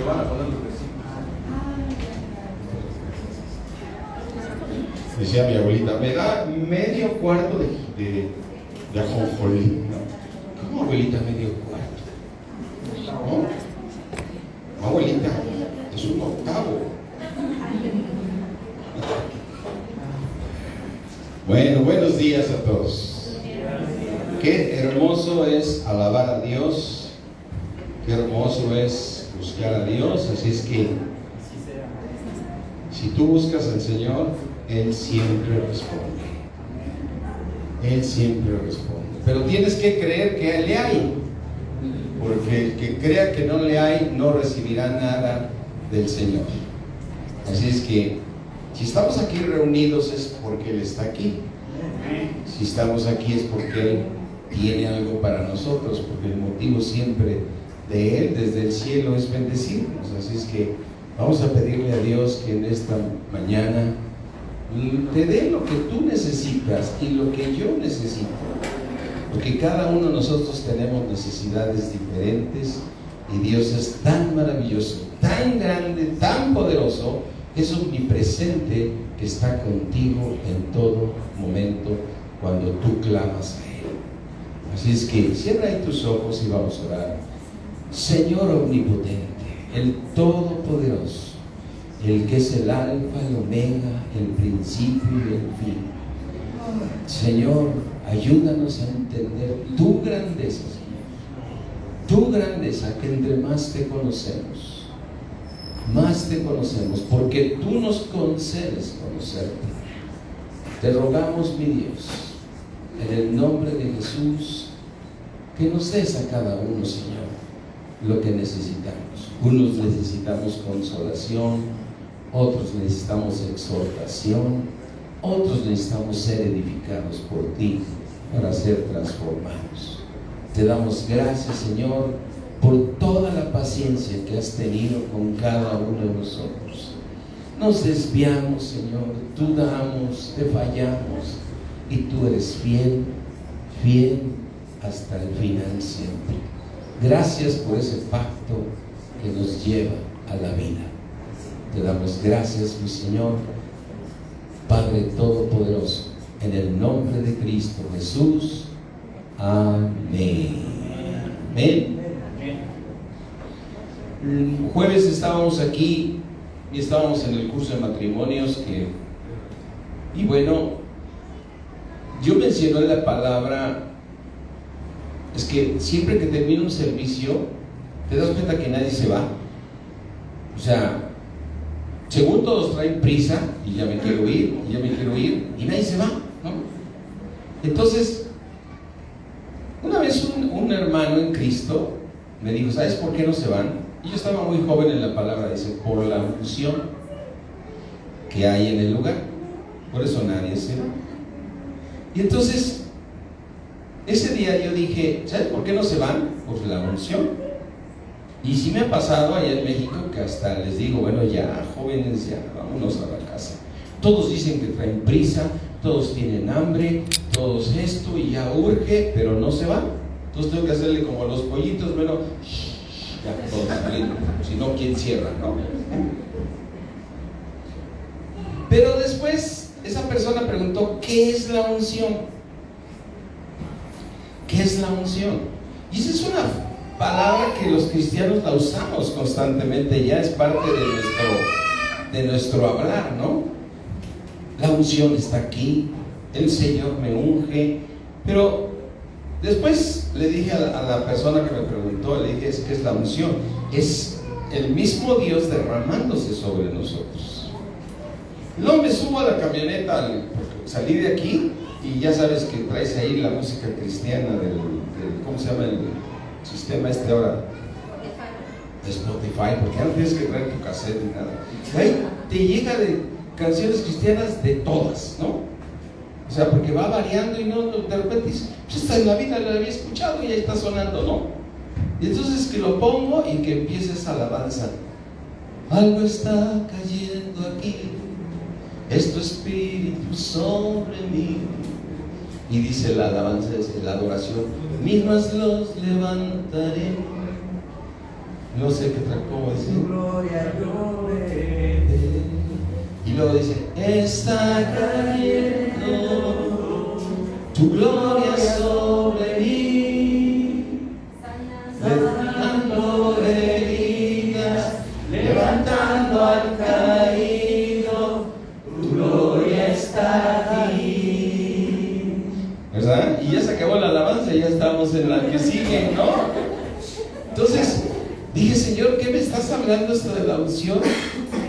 Se van a poner los vecinos. Decía mi abuelita, me da medio cuarto de ajonjolí. ¿Cómo, abuelita, medio cuarto? ¿No? Abuelita, es un octavo. Bueno, buenos días a todos. Qué hermoso es alabar a Dios. Qué hermoso es buscar a Dios. Así es que si tú buscas al Señor, Él siempre responde. Él siempre responde. Pero tienes que creer que le hay. Porque el que crea que no le hay, no recibirá nada del Señor. Así es que si estamos aquí reunidos es porque Él está aquí. Si estamos aquí es porque Él tiene algo para nosotros, porque el motivo siempre de Él desde el cielo es bendecirnos. Así es que vamos a pedirle a Dios que en esta mañana te dé lo que tú necesitas y lo que yo necesito, porque cada uno de nosotros tenemos necesidades diferentes y Dios es tan maravilloso, tan grande, tan poderoso, es omnipresente, que está contigo en todo momento cuando tú clamas a Él. Así es que cierra ahí tus ojos y vamos a orar. Señor omnipotente, el todopoderoso, el que es el alfa, el omega, el principio y el fin. Señor, ayúdanos a entender tu grandeza, Señor. Tu grandeza, que entre más te conocemos, porque tú nos concedes conocerte. Te rogamos, mi Dios, en el nombre de Jesús, que nos des a cada uno, Señor, lo que necesitamos. Unos necesitamos consolación, otros necesitamos exhortación, otros necesitamos ser edificados por ti para ser transformados. Te damos gracias, Señor, por toda la paciencia que has tenido con cada uno de nosotros. Nos desviamos, Señor, dudamos, te fallamos, y tú eres fiel, fiel hasta el final siempre. Gracias por ese pacto que nos lleva a la vida. Te damos gracias, mi Señor, Padre Todopoderoso, en el nombre de Cristo Jesús. Amén. Amén. El jueves estábamos aquí y estábamos en el curso de matrimonios y bueno, yo mencioné la palabra. Es que siempre que termina un servicio te das cuenta que nadie se va. O sea, según todos traen prisa y ya me quiero ir y nadie se va, ¿no? Entonces, una vez un hermano en Cristo me dijo, ¿sabes por qué no se van? Y yo estaba muy joven en la palabra, dice, por la unción que hay en el lugar. Por eso nadie se va. Y entonces, ese día yo dije, ¿sabes por qué no se van? Por la unción. Y sí me ha pasado allá en México que hasta les digo, bueno, ya, jóvenes, ya, vámonos a la casa. Todos dicen que traen prisa, todos tienen hambre, todos esto y ya urge, pero no se van. Entonces tengo que hacerle como a los pollitos, bueno, ya todos saliendo, si no, ¿quién cierra, no? Pero después esa persona preguntó, ¿qué es la unción? ¿Qué es la unción? Y esa es una palabra que los cristianos la usamos constantemente, ya es parte de nuestro hablar, ¿no? La unción está aquí, el Señor me unge. Pero después le dije a la persona que me preguntó, le dije, ¿qué es la unción? Es el mismo Dios derramándose sobre nosotros. No me subo a la camioneta, salí de aquí y ya sabes que traes ahí la música cristiana del ¿cómo se llama el sistema este ahora? Spotify, porque ya no tienes que traer tu cassette ni nada. Ahí te llega de canciones cristianas de todas, ¿no? O sea, porque va variando y no de repente dices, pues esta en la vida la había escuchado y ahí está sonando, ¿no? Y entonces que lo pongo y que empiece esa alabanza. Algo está cayendo aquí, es tu espíritu sobre mí. Y dice la alabanza, la adoración, mis manos los levantaré. No sé qué otra cosa dice. Tu gloria yo veré. Y luego dice, está cayendo tu gloria sobre mí, sanando heridas, levantando al caído, tu gloria está aquí. ¿Verdad? Y ya se acabó la alabanza, ya estamos en la que sigue, ¿no? Entonces dije, Señor, ¿qué me estás hablando esto de la unción?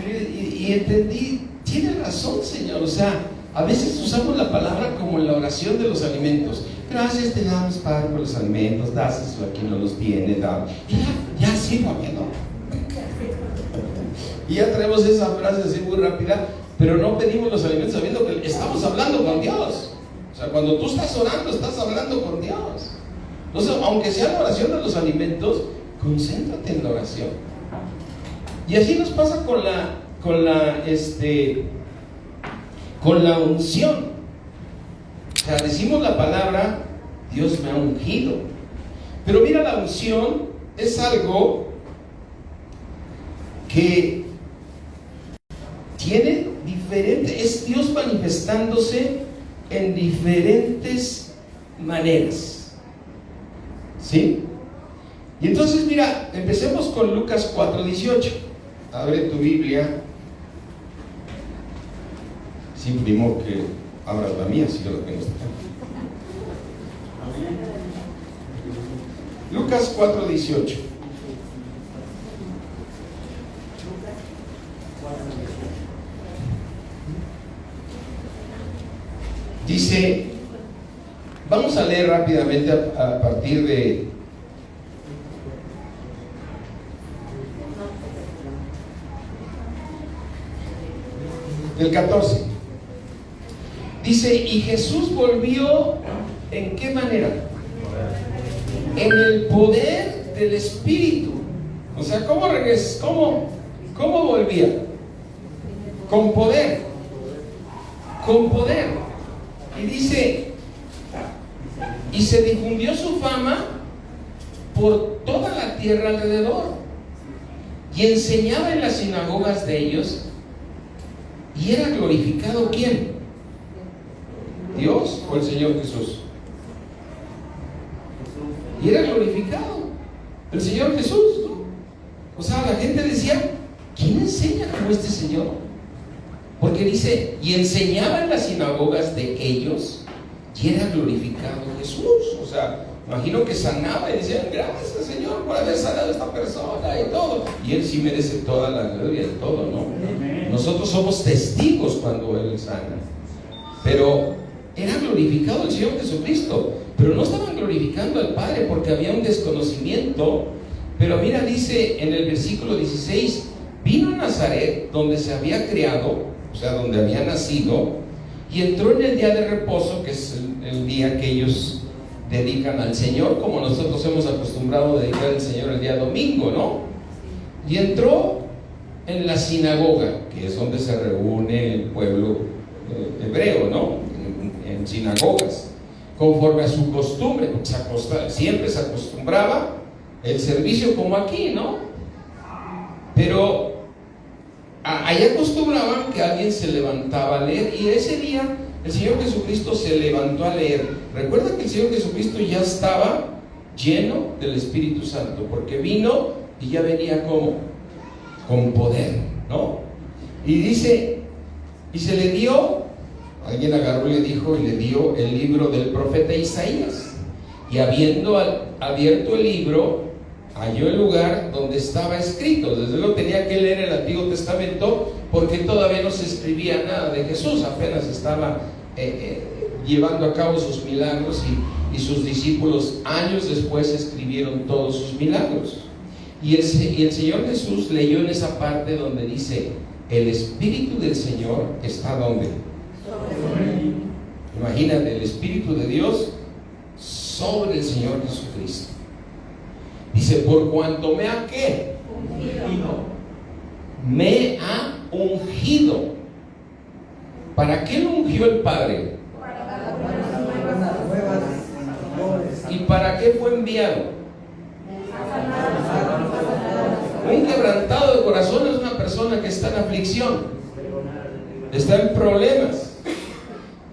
Y entendí, tiene razón, Señor. O sea, a veces usamos la palabra como en la oración de los alimentos. Gracias te damos, Padre, por los alimentos. Dáselo a quien no los tiene. Y ya sírvame, ¿no? Y ya traemos esa frase así muy rápida, pero no pedimos los alimentos sabiendo que estamos hablando con Dios. O sea, cuando tú estás orando, estás hablando con Dios. Entonces, aunque sea la oración de los alimentos, concéntrate en la oración. Y así nos pasa con la unción. O sea, decimos la palabra, Dios me ha ungido. Pero mira, la unción es algo que tiene diferente, es Dios manifestándose en diferentes maneras. ¿Sí? Y entonces, mira, empecemos con Lucas 4:18. Abre tu Biblia. Sí, primo, que abras la mía, si yo la tengo. Lucas 4:18. Dice, vamos a leer rápidamente a partir del 14. Dice, y Jesús volvió, ¿en qué manera? En el poder del Espíritu. O sea, ¿cómo regresó? ¿Cómo volvía? Con poder. Con poder. Y dice, y se difundió su fama por toda la tierra alrededor. Y enseñaba en las sinagogas de ellos. ¿Y era glorificado quién? ¿Dios o el Señor Jesús? Y era glorificado el Señor Jesús, ¿no? O sea, la gente decía, ¿quién enseña como este Señor? Porque dice, y enseñaba en las sinagogas de ellos, y era glorificado Jesús. O sea, imagino que sanaba y decían, gracias Señor por haber sanado a esta persona y todo. Y Él sí merece toda la gloria y todo, ¿no? Nosotros somos testigos cuando Él sana. Pero era glorificado el Señor Jesucristo. Pero no estaban glorificando al Padre porque había un desconocimiento. Pero mira, dice en el versículo 16, vino a Nazaret, donde se había criado, o sea, donde había nacido, y entró en el día de reposo, que es el día que ellos dedican al Señor, como nosotros hemos acostumbrado a dedicar al Señor el día domingo, ¿no? Y entró en la sinagoga, que es donde se reúne el pueblo hebreo, ¿no? En sinagogas, conforme a su costumbre, siempre se acostumbraba el servicio como aquí, ¿no? Pero ahí acostumbraban que alguien se levantaba a leer, y ese día el Señor Jesucristo se levantó a leer. Recuerda que el Señor Jesucristo ya estaba lleno del Espíritu Santo, porque vino y ya venía como con poder, ¿no? Y dice, y se le dio, alguien agarró y le dijo, y le dio el libro del profeta Isaías, y habiendo abierto el libro, halló el lugar donde estaba escrito. Desde luego tenía que leer el Antiguo Testamento porque todavía no se escribía nada de Jesús, apenas estaba llevando a cabo sus milagros, y sus discípulos años después escribieron todos sus milagros. Y el Señor Jesús leyó en esa parte donde dice, el Espíritu del Señor está ¿dónde? Imagínate, el Espíritu de Dios sobre el Señor Jesucristo. Dice, por cuanto me ha ¿qué? Ungido. Me ha ungido. ¿Para qué lo ungió el Padre? ¿Y para qué fue enviado? Un quebrantado de corazón es una persona que está en aflicción, está en problemas.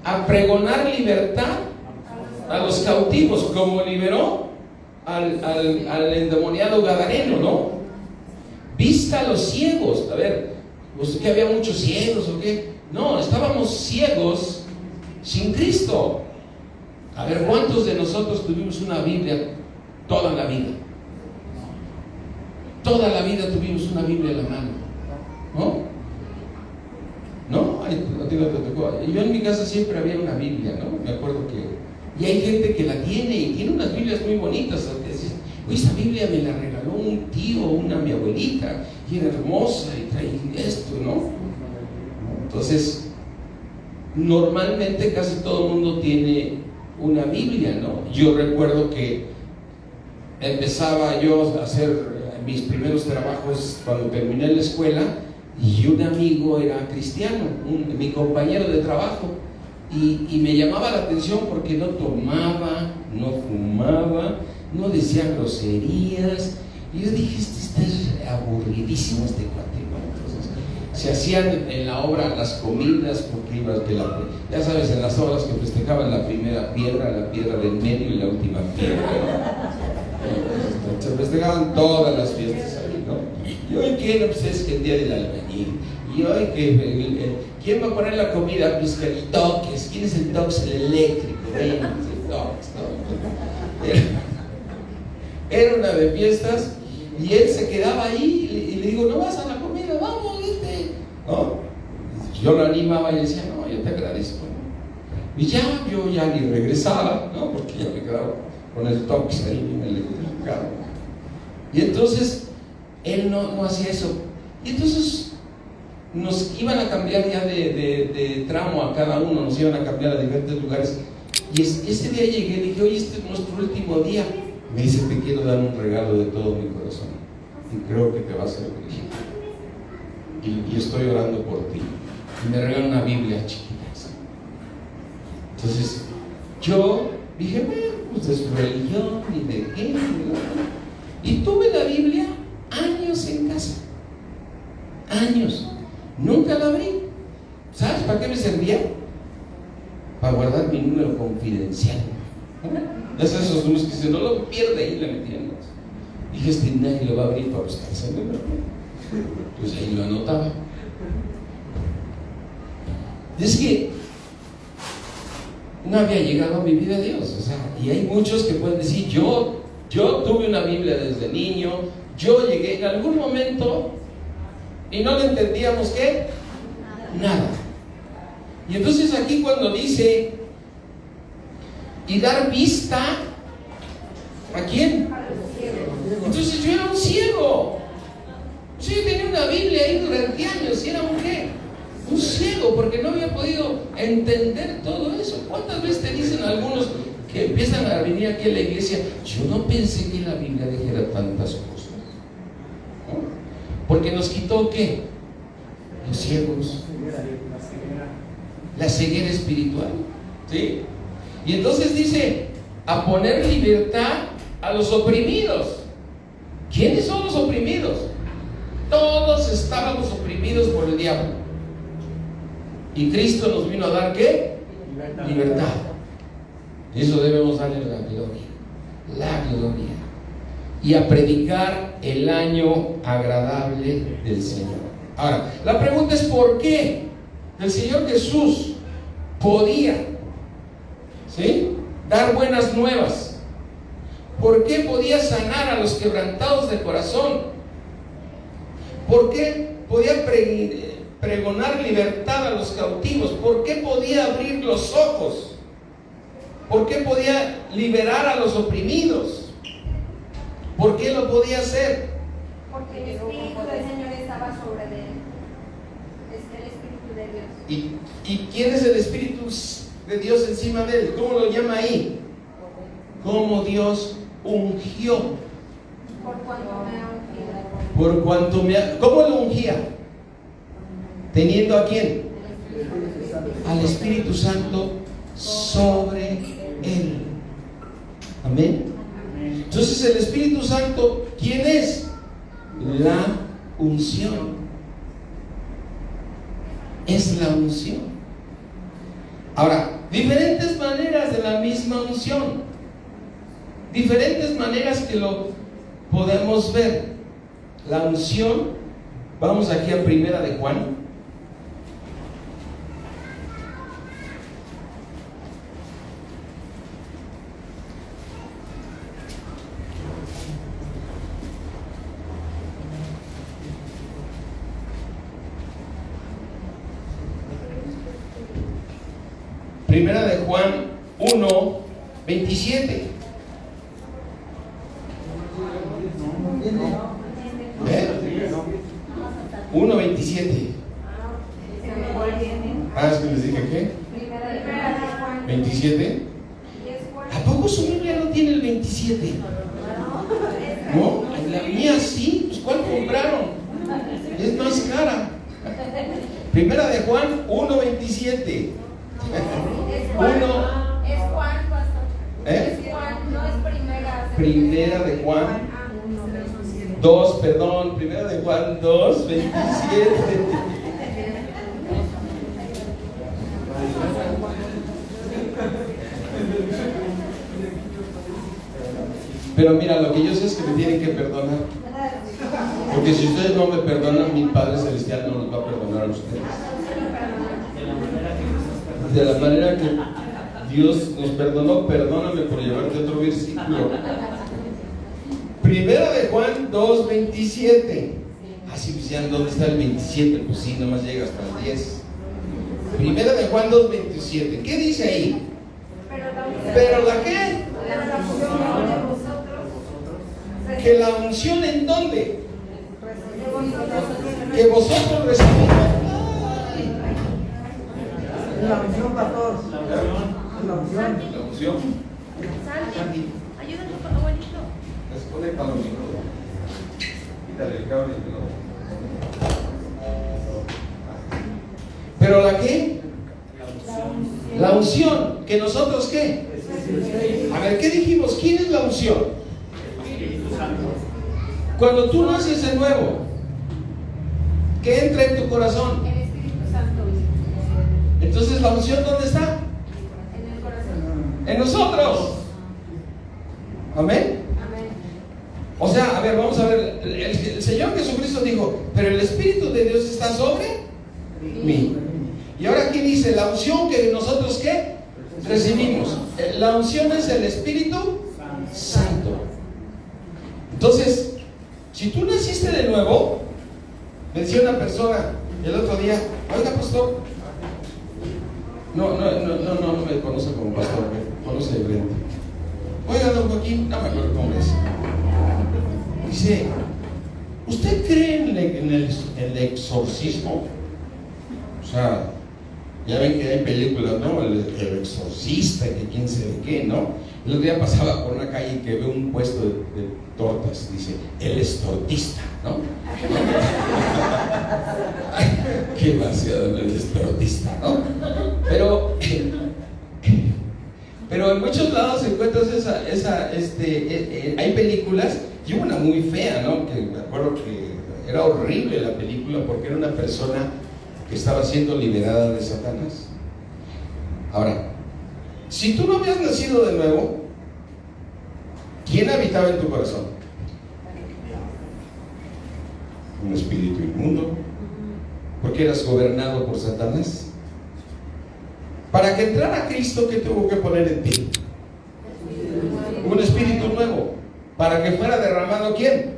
A pregonar libertad a los cautivos, como liberó al endemoniado gadareno, ¿no? Vista a los ciegos. A ver, ¿pues que había muchos ciegos o qué? No, estábamos ciegos sin Cristo. A ver, ¿cuántos de nosotros tuvimos una Biblia toda la vida? Toda la vida tuvimos una Biblia en la mano, ¿no? ¿No? A ti no te tocó. Yo en mi casa siempre había una Biblia, ¿no? Me acuerdo que... Y hay gente que la tiene y tiene unas Biblias muy bonitas. Oye, esta Biblia me la regaló un tío, mi abuelita, y era hermosa y trae esto, ¿no? Entonces, normalmente casi todo el mundo tiene una Biblia, ¿no? Yo recuerdo que empezaba yo a hacer mis primeros trabajos cuando terminé la escuela, y un amigo era cristiano, mi compañero de trabajo, y me llamaba la atención porque no tomaba, no fumaba, no decía groserías, y yo dije, este está aburridísimo este cuate, ¿no? Entonces, se hacían en la obra las comidas, porque ibas ya sabes, en las obras que festejaban la primera piedra, la piedra del medio y la última piedra, ¿no? Se festejaban todas las fiestas ahí, ¿no? Y hoy quién, pues es que el día del albañil, y hoy que ¿quién va a poner la comida? Pues que el toques. ¿Quién es el toques? El eléctrico. El toques. Era una de fiestas y él se quedaba ahí y le digo, no vas a la comida, vamos, vete, ¿no? Yo lo animaba y le decía, no, yo te agradezco, ¿no? Y ya, yo ya ni regresaba, ¿no? Porque ya me quedaba con el toques ahí en el electrificado. Y entonces él no hacía eso. Y entonces nos iban a cambiar ya de tramo a cada uno, nos iban a cambiar a diferentes lugares. Y ese día llegué y dije, oye, este es nuestro último día. Me dice, te quiero dar un regalo de todo mi corazón y creo que te va a servir. Y estoy orando por ti. Y me regaló una Biblia chiquita. Entonces, yo dije, bueno, pues de su religión y de qué. Y tuve la Biblia años en casa. Años. Nunca la abrí. ¿Sabes para qué me servía? Para guardar mi número confidencial. Es esos números que dicen, no lo pierde, ahí le metían. Dije, nadie lo va a abrir para buscar ese número. Pues ahí lo anotaba. Es que no había llegado a mi vida Dios. O sea, y hay muchos que pueden decir, yo tuve una Biblia desde niño, yo llegué en algún momento y no le entendíamos ¿qué? Nada. Y entonces aquí cuando dice y dar vista, ¿a quién? Entonces yo era un ciego. Yo tenía una Biblia ahí durante años y era un ¿qué? Un ciego, porque no había podido entender todo eso. ¿Cuántas veces te dicen algunos que empiezan a venir aquí a la iglesia? Yo no pensé que la Biblia dijera tantas cosas, ¿no? Porque nos quitó ¿qué? Los ciegos, la ceguera espiritual, ¿sí? Y entonces dice, a poner libertad a los oprimidos. ¿Quiénes son los oprimidos? Todos estábamos oprimidos por el diablo. Y Cristo nos vino a dar ¿qué? Libertad. Y eso debemos darle la gloria. La gloria. Y a predicar el año agradable del Señor. Ahora, la pregunta es ¿por qué el Señor Jesús podía, ¿sí?, dar buenas nuevas? ¿Por qué podía sanar a los quebrantados de corazón? ¿Por qué podía pregonar libertad a los cautivos? ¿Por qué podía abrir los ojos? ¿Por qué podía liberar a los oprimidos? ¿Por qué lo podía hacer? Porque el Espíritu del Señor estaba sobre él. Es el Espíritu de Dios. ¿Y quién es el Espíritu de Dios encima de él? ¿Cómo lo llama ahí? ¿Cómo Dios ungió? Por cuanto me ha ungido. Por cuanto ¿cómo lo ungía? ¿Teniendo a quién? Al Espíritu Santo sobre él. Amén. Entonces el Espíritu Santo, ¿quién es? la unción. Es la unción. Ahora, diferentes maneras de la misma unción. Diferentes maneras que lo podemos ver. La unción, vamos aquí a Primera de Juan. Primera de Juan 1:27. ¿Eh? 1:27. Es que les dije ¿qué? 27. ¿A poco su Biblia no tiene el 27? ¿No? La mía sí. Pues ¿cuál compraron? Es más cara. Primera de Juan 1:27. Es Juan, pastor. ¿Eh? Es Juan, no es primera. Primera de Juan 2, perdón, Primera de Juan 2:27. Pero mira, lo que yo sé es que me tienen que perdonar. Porque si ustedes no me perdonan, mi Padre Celestial no los va a perdonar a ustedes. De la manera que Dios nos perdonó, perdóname por llevarte otro versículo. Primera de Juan 2:27. Así pues ya, ¿dónde está el 27? Pues sí, nomás llega hasta el 10. Primera de Juan 2:27. ¿Qué dice ahí? ¿Pero la qué? Que la unción ¿en dónde? Que vosotros recibís. La unción, pastor. La unción. La unción. Santi, ayúdame con abuelito. Desconecta los micrófonos. Quítale el cable y lo. ¿Pero la qué? La unción. ¿Que nosotros qué? A ver, ¿qué dijimos? ¿Quién es la unción? Cuando tú naces de nuevo, ¿qué entra en tu corazón? El Espíritu Santo. Entonces, ¿la unción dónde está? En el corazón. En nosotros. Amén. Amén. O sea, a ver, vamos a ver. El Señor Jesucristo dijo, pero el Espíritu de Dios está sobre mí. Y ahora aquí dice, la unción que nosotros ¿qué? Recibimos. La unción es el Espíritu Santo. Entonces, si tú naciste de nuevo, me decía una persona el otro día, oiga pastor, no me conoce como pastor, me conoce de frente. Oiga don Joaquín, no me acuerdo cómo es. Dice, ¿usted cree en el exorcismo? O sea, ya ven que hay películas, ¿no? El exorcista, que quién sabe qué, ¿no? El otro día pasaba por una calle y que veo un puesto de tortas, dice, él es tortista, ¿no? Qué vaciado, él es tortista, ¿no? Pero en muchos lados encuentras hay películas, y una muy fea, ¿no? Que me acuerdo que era horrible la película porque era una persona que estaba siendo liberada de Satanás. Ahora, si tú no habías nacido de nuevo, ¿quién habitaba en tu corazón? Un espíritu inmundo, porque eras gobernado por Satanás. Para que entrara Cristo, ¿qué tuvo que poner en ti? Un espíritu nuevo. Para que fuera derramado ¿quién?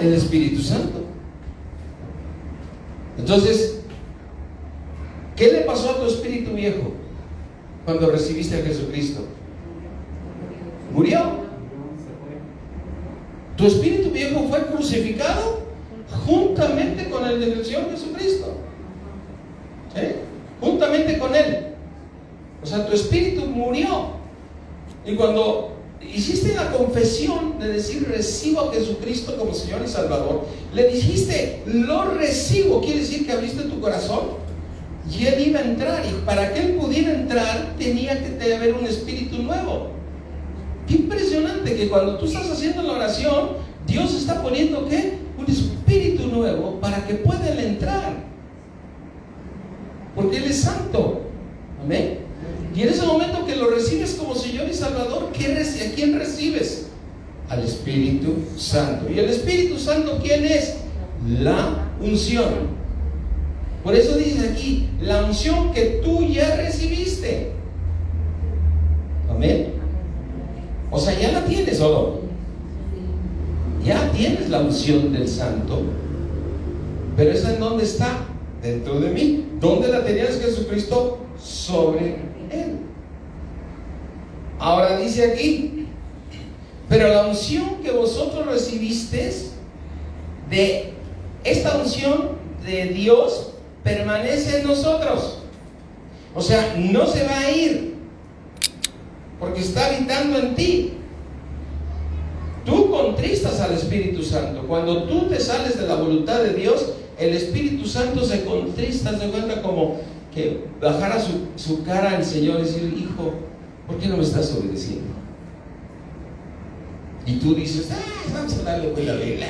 El Espíritu Santo. Entonces, ¿qué le pasó a tu espíritu viejo cuando recibiste a Jesucristo? Murió. Tu espíritu viejo fue crucificado juntamente con el del Señor Jesucristo. Juntamente con Él. O sea, tu espíritu murió. Y cuando hiciste la confesión de decir recibo a Jesucristo como Señor y Salvador, le dijiste lo recibo, quiere decir que abriste tu corazón y Él iba a entrar. Y para que Él pudiera entrar tenía que haber un espíritu nuevo Qué impresionante que cuando tú estás haciendo la oración, Dios está poniendo ¿qué? Un espíritu nuevo para que puedan entrar. Porque Él es santo. Amén. Y en ese momento que lo recibes como Señor y Salvador, ¿a quién recibes? Al Espíritu Santo. ¿Y el Espíritu Santo quién es? La unción. Por eso dice aquí, la unción que tú ya recibiste. Amén. O sea, ya la tienes, ¿o no? Ya tienes la unción del Santo. Pero ¿esa en dónde está? Dentro de mí. ¿Dónde la tenías, Jesucristo? Sobre Él. Ahora dice aquí, pero la unción que vosotros recibisteis, de esta unción de Dios, permanece en nosotros. O sea, no se va a ir, porque está habitando en ti. Tú contristas al Espíritu Santo. Cuando tú te sales de la voluntad de Dios, el Espíritu Santo se contrista, se cuenta como que bajara su cara al Señor y decir: hijo, ¿por qué no me estás obedeciendo? Y tú dices: vamos a darle vuelta a la Biblia.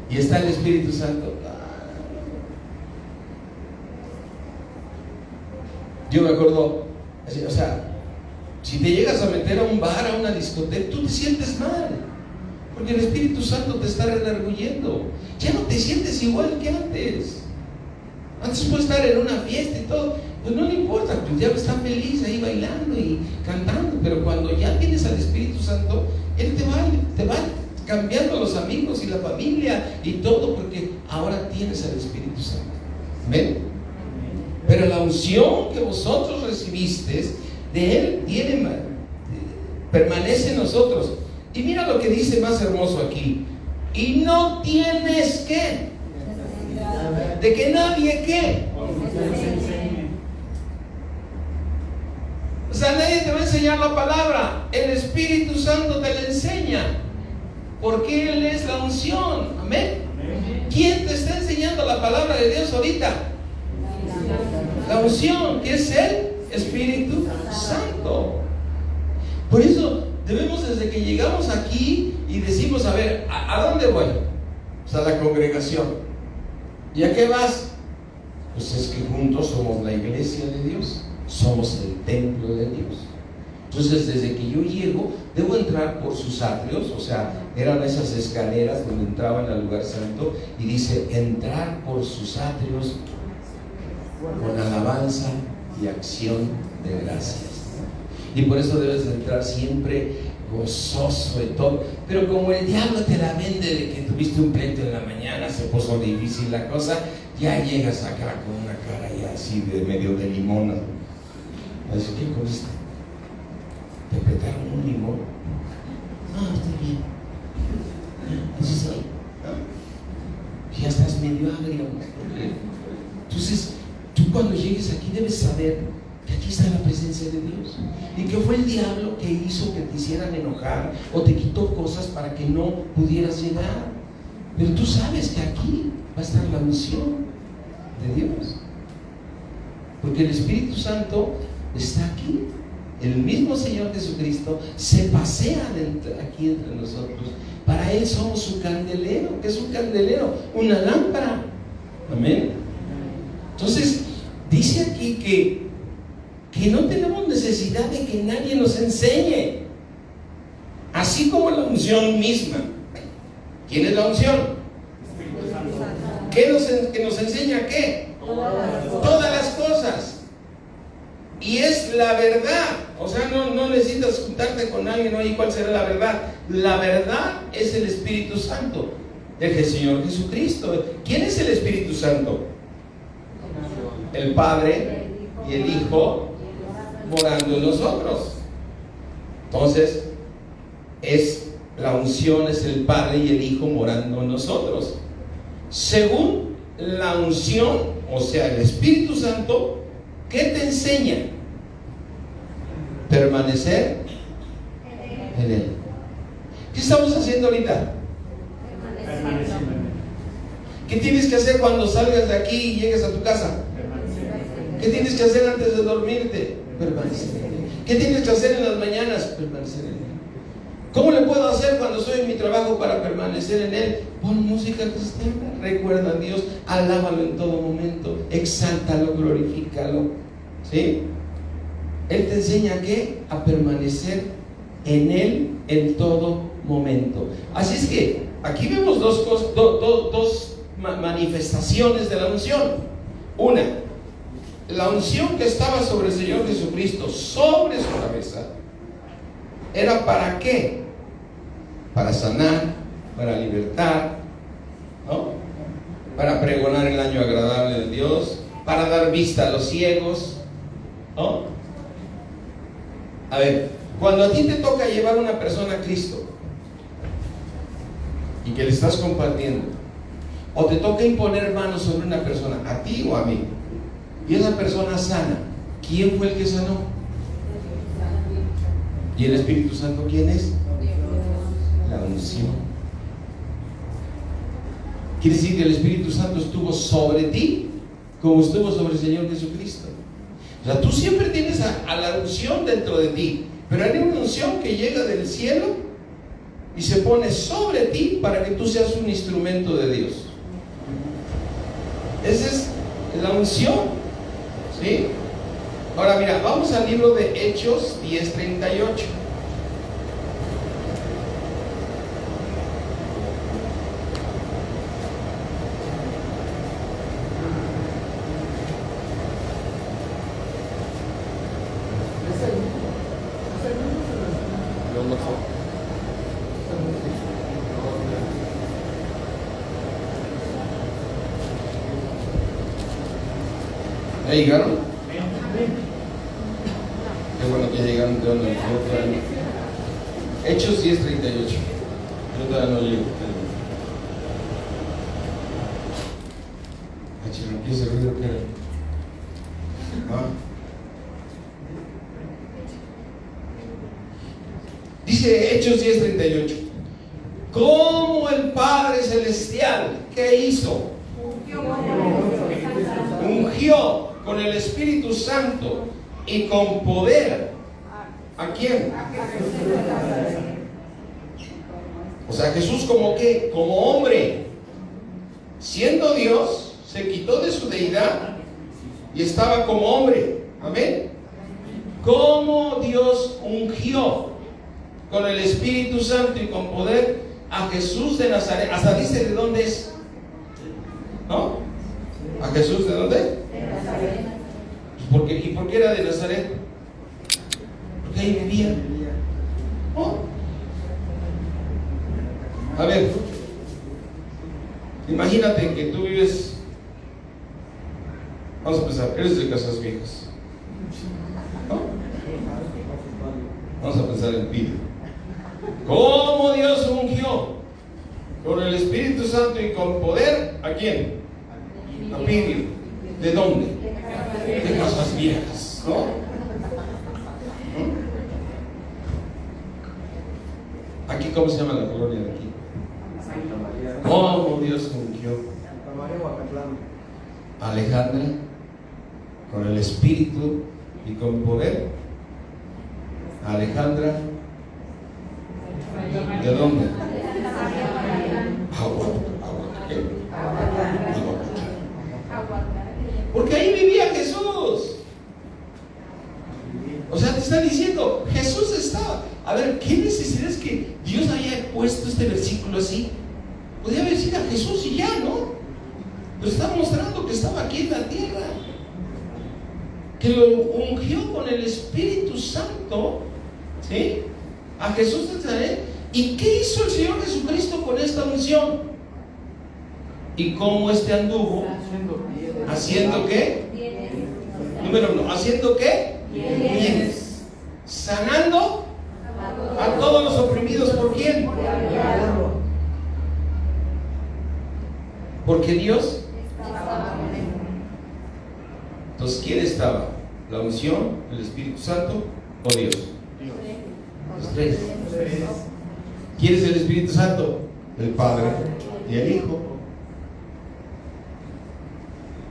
Y está el Espíritu Santo. Yo me acuerdo, o sea, si te llegas a meter a un bar, a una discoteca, tú te sientes mal, porque el Espíritu Santo te está redarguyendo. Ya no te sientes igual que antes. Antes puedes estar en una fiesta y todo, pues no le importa, pues ya está feliz ahí bailando y cantando. Pero cuando ya tienes al Espíritu Santo, Él te va cambiando los amigos y la familia y todo, porque ahora tienes al Espíritu Santo. ¿Ven? Pero la unción que vosotros recibisteis de Él permanece en nosotros. Y mira lo que dice más hermoso aquí: y no tienes que, de que nadie ¿qué? O sea, nadie te va a enseñar la palabra, el Espíritu Santo te la enseña, porque Él es la unción. Amén. ¿Quién te está enseñando la palabra de Dios ahorita? La unción, que es el Espíritu Santo. Por eso debemos, desde que llegamos aquí y decimos: a ver, ¿a dónde voy? Pues a la congregación. ¿Y a qué vas? Pues es que juntos somos la iglesia de Dios, somos el templo de Dios. Entonces, desde que yo llego, debo entrar por sus atrios. O sea, eran esas escaleras donde entraban al lugar santo, y dice: entrar por sus atrios con alabanza y acción de gracias. Y por eso debes de entrar siempre gozoso y todo. Pero como el diablo te la vende de que tuviste un pleito en la mañana, se puso difícil la cosa, ya llegas acá con una cara ya así de medio de limón. Así que con esto te apretaron un limón. No, estoy bien. Así soy. Ya estás medio agrio. Entonces, tú cuando llegues aquí debes saber que aquí está la presencia de Dios, y que fue el diablo que hizo que te hicieran enojar o te quitó cosas para que no pudieras llegar. Pero tú sabes que aquí va a estar la unción de Dios, porque el Espíritu Santo está aquí. El mismo Señor Jesucristo se pasea aquí entre nosotros. Para Él somos su candelero. ¿Qué es un candelero? Una lámpara. Amén. Entonces dice aquí que no tenemos necesidad de que nadie nos enseñe, así como la unción misma. ¿Quién es la unción? ¿Que nos enseña qué? Todas las cosas. Y es la verdad. O sea, no necesitas juntarte con alguien, ¿no? ¿Y cuál será la verdad? La verdad es el Espíritu Santo del Señor Jesucristo. ¿Quién es el Espíritu Santo? El Padre y el Hijo morando en nosotros. Entonces, la unción es el Padre y el Hijo morando en nosotros. Según la unción, o sea, el Espíritu Santo, ¿qué te enseña? Permanecer en Él. ¿Qué estamos haciendo ahorita? ¿Qué tienes que hacer cuando salgas de aquí y llegues a tu casa? ¿Qué tienes que hacer antes de dormirte? Permanecer en Él. ¿Qué tienes que hacer en las mañanas? Permanecer en Él. ¿Cómo le puedo hacer cuando estoy en mi trabajo para permanecer en Él? Pon música cristiana, recuerda a Dios, alábalo en todo momento, exáltalo, glorifícalo, ¿sí? Él te enseña ¿a qué? A permanecer en Él en todo momento. Así es que aquí vemos dos manifestaciones de la unción. Una, la unción que estaba sobre el Señor Jesucristo, sobre su cabeza, ¿era para qué? Para sanar, para libertar, ¿no? Para pregonar el año agradable de Dios, para dar vista a los ciegos, ¿no? A ver, cuando a ti te toca llevar a una persona a Cristo y que le estás compartiendo, o te toca imponer manos sobre una persona, a ti o a mí, y esa persona sana, ¿quién fue el que sanó? ¿Y el Espíritu Santo quién es? La unción. Quiere decir que el Espíritu Santo estuvo sobre ti como estuvo sobre el Señor Jesucristo. O sea, tú siempre tienes a la unción dentro de ti, pero hay una unción que llega del cielo y se pone sobre ti para que tú seas un instrumento de Dios. Esa es la unción, ¿sí? Ahora mira, vamos al libro de Hechos 10:38. ¿Ya llegaron? Qué bueno que llegaron. Hechos 10:38. Yo todavía no llego. ¿Qué es el ruido que era? Dice Hechos 10:38. Como el Padre Celestial, ¿qué hizo? Ungió con el Espíritu Santo y con poder. ¿A quién? O sea, Jesús como qué? Como hombre, siendo Dios, se quitó de su deidad y estaba como hombre. Amén. Como Dios ungió con el Espíritu Santo y con poder a Jesús de Nazaret. Hasta dice de dónde es, ¿no? ¿A Jesús de dónde? De Nazaret. ¿Y por qué era de Nazaret? Porque ahí vivía. ¿Oh? A ver, imagínate que tú vives, vamos a pensar, eres de Casas Viejas, ¿no? Vamos a pensar en Pío. ¿Cómo Dios ungió con el Espíritu Santo y con poder? ¿A quién? A Pío. ¿De dónde? De Casas Viejas, ¿no? Aquí, ¿cómo se llama la colonia de aquí? ¿Cómo Dios ungió a Alejandra con el Espíritu y con poder? ¿A Alejandra? ¿De dónde? Porque ahí vivía Jesús. O sea, te está diciendo, Jesús estaba. A ver, ¿qué necesidad es que Dios haya puesto este versículo así? Podría haber sido a Jesús y ya, ¿no? Pero está mostrando que estaba aquí en la tierra, que lo ungió con el Espíritu Santo, ¿sí? A Jesús de Nazaret. ¿Y qué hizo el Señor Jesucristo con esta unción? ¿Y cómo anduvo? ¿Haciendo qué? Número 1, ¿haciendo qué? Bienes. Sanando a todos los oprimidos. ¿Por quién? Porque Dios. Entonces, ¿quién estaba? ¿La unción, el Espíritu Santo o Dios? Los tres. ¿Quién es el Espíritu Santo? El Padre y el Hijo.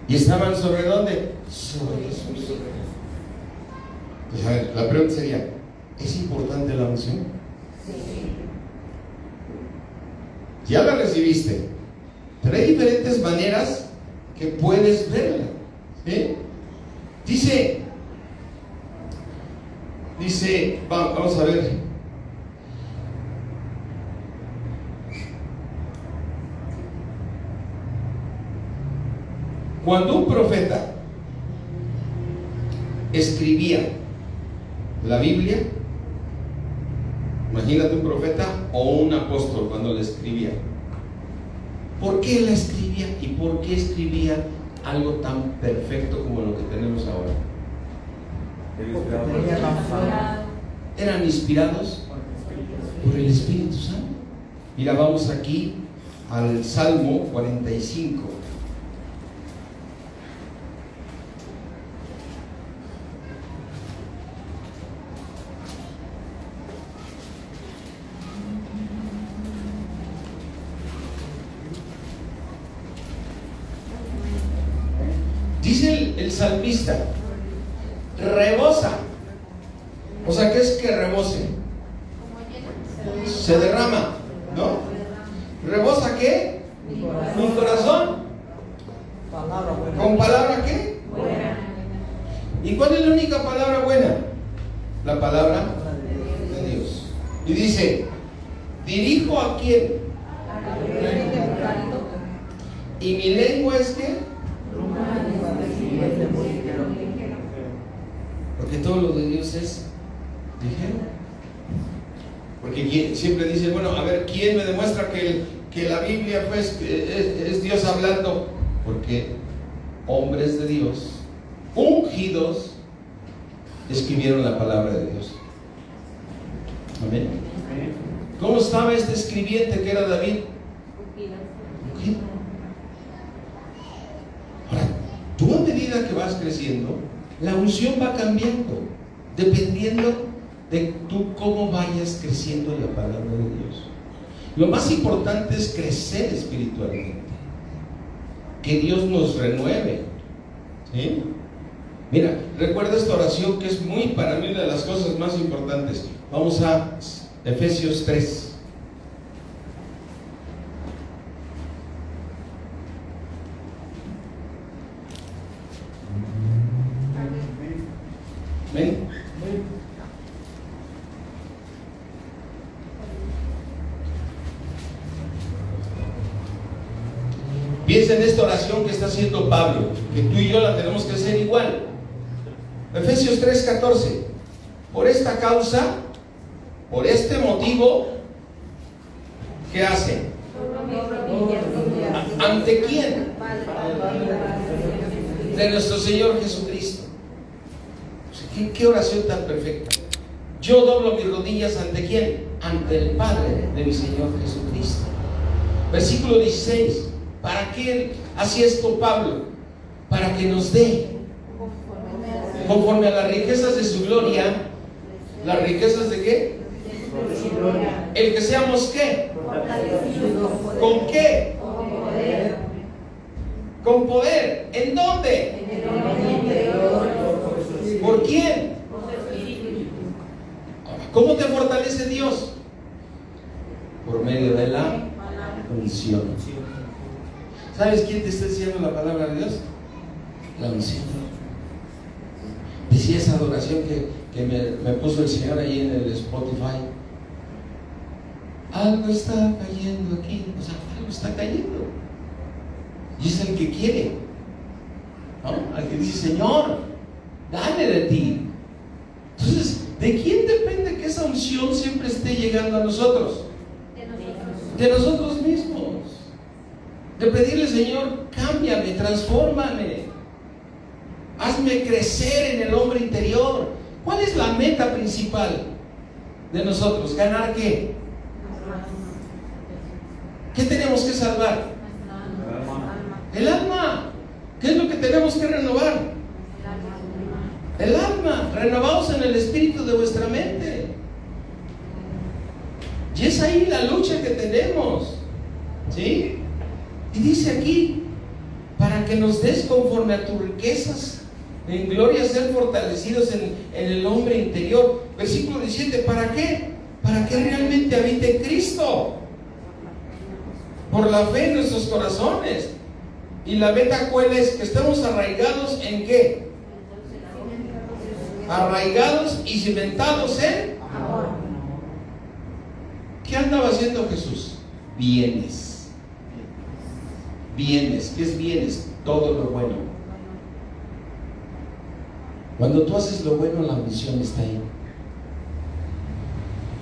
¿Y estaban sobre dónde? Sobre Jesús. Pues a ver, la pregunta sería, ¿es importante la unción? Ya la recibiste, pero hay diferentes maneras que puedes verla, ¿sí? Dice, vamos a ver. Cuando un profeta escribía la Biblia, imagínate un profeta o un apóstol cuando la escribía, ¿por qué la escribía y por qué escribía algo tan perfecto como lo que tenemos ahora? Eran inspirados por el Espíritu Santo. Mira, vamos aquí al Salmo 45. Dice el salmista, rebosa. O sea, ¿qué es que rebose? Se derrama, ¿no? ¿Rebosa qué? Mi corazón. ¿Con palabra qué? Buena. ¿Y cuál es la única palabra buena? La palabra de Dios. Y dice, ¿dirijo a quién? ¿Y mi lengua es qué? Porque todo lo de Dios es ligero. Porque siempre dice, bueno, a ver, ¿quién me demuestra que la Biblia pues, es Dios hablando? Porque hombres de Dios, ungidos, escribieron la palabra de Dios. Amén. ¿Cómo estaba este escribiente que era David? Ungido. Ahora, tú a medida que vas creciendo, la unción va cambiando, dependiendo de tú cómo vayas creciendo en la palabra de Dios. Lo más importante es crecer espiritualmente, que Dios nos renueve, ¿sí? Mira, recuerda esta oración que es muy, para mí, una de las cosas más importantes. Vamos a Efesios 3. ¿Ven? Piensa en esta oración que está haciendo Pablo, que tú y yo la tenemos que hacer igual. Efesios 3:14. Por esta causa, por este motivo, ¿qué hace? ¿Ante quién? De nuestro Señor Jesucristo. ¿Qué oración tan perfecta? Yo doblo mis rodillas ¿ante quién? Ante el Padre de mi Señor Jesucristo. Versículo 16. ¿Para qué hacía esto Pablo? Para que nos dé, conforme a las riquezas de su gloria. ¿Las riquezas de qué? El que seamos ¿qué? ¿Con qué? Con poder. ¿En dónde? ¿Por quién? ¿Cómo te fortalece Dios? Por medio de la unción. ¿Sabes quién te está diciendo la palabra de Dios? La unción. Decía esa adoración que me puso el Señor ahí en el Spotify. Algo está cayendo aquí. O sea, algo está cayendo. Y es el que quiere, ¿no? Al que dice, Señor, dame de ti. Entonces, ¿de quién depende que esa unción siempre esté llegando a nosotros? De nosotros mismos. De pedirle, Señor, cámbiame, transfórmame, hazme crecer en el hombre interior. ¿Cuál es la meta principal de nosotros? ¿Ganar qué? ¿Qué tenemos que salvar? El alma. ¿Qué es lo que tenemos que renovar? El alma. Renovaos en el espíritu de vuestra mente. Y es ahí la lucha que tenemos, ¿sí? Y dice aquí, para que nos des conforme a tus riquezas En gloria ser fortalecidos en el hombre interior. Versículo 17, ¿para qué? Para que realmente habite Cristo. Por la fe en nuestros corazones. Y la meta, ¿cuál es? Que estamos arraigados ¿en qué? Arraigados y cimentados en Amor. ¿Qué andaba haciendo Jesús? Bienes. Bienes. ¿Qué es bienes? Todo lo bueno. Cuando tú haces lo bueno, la unción está ahí.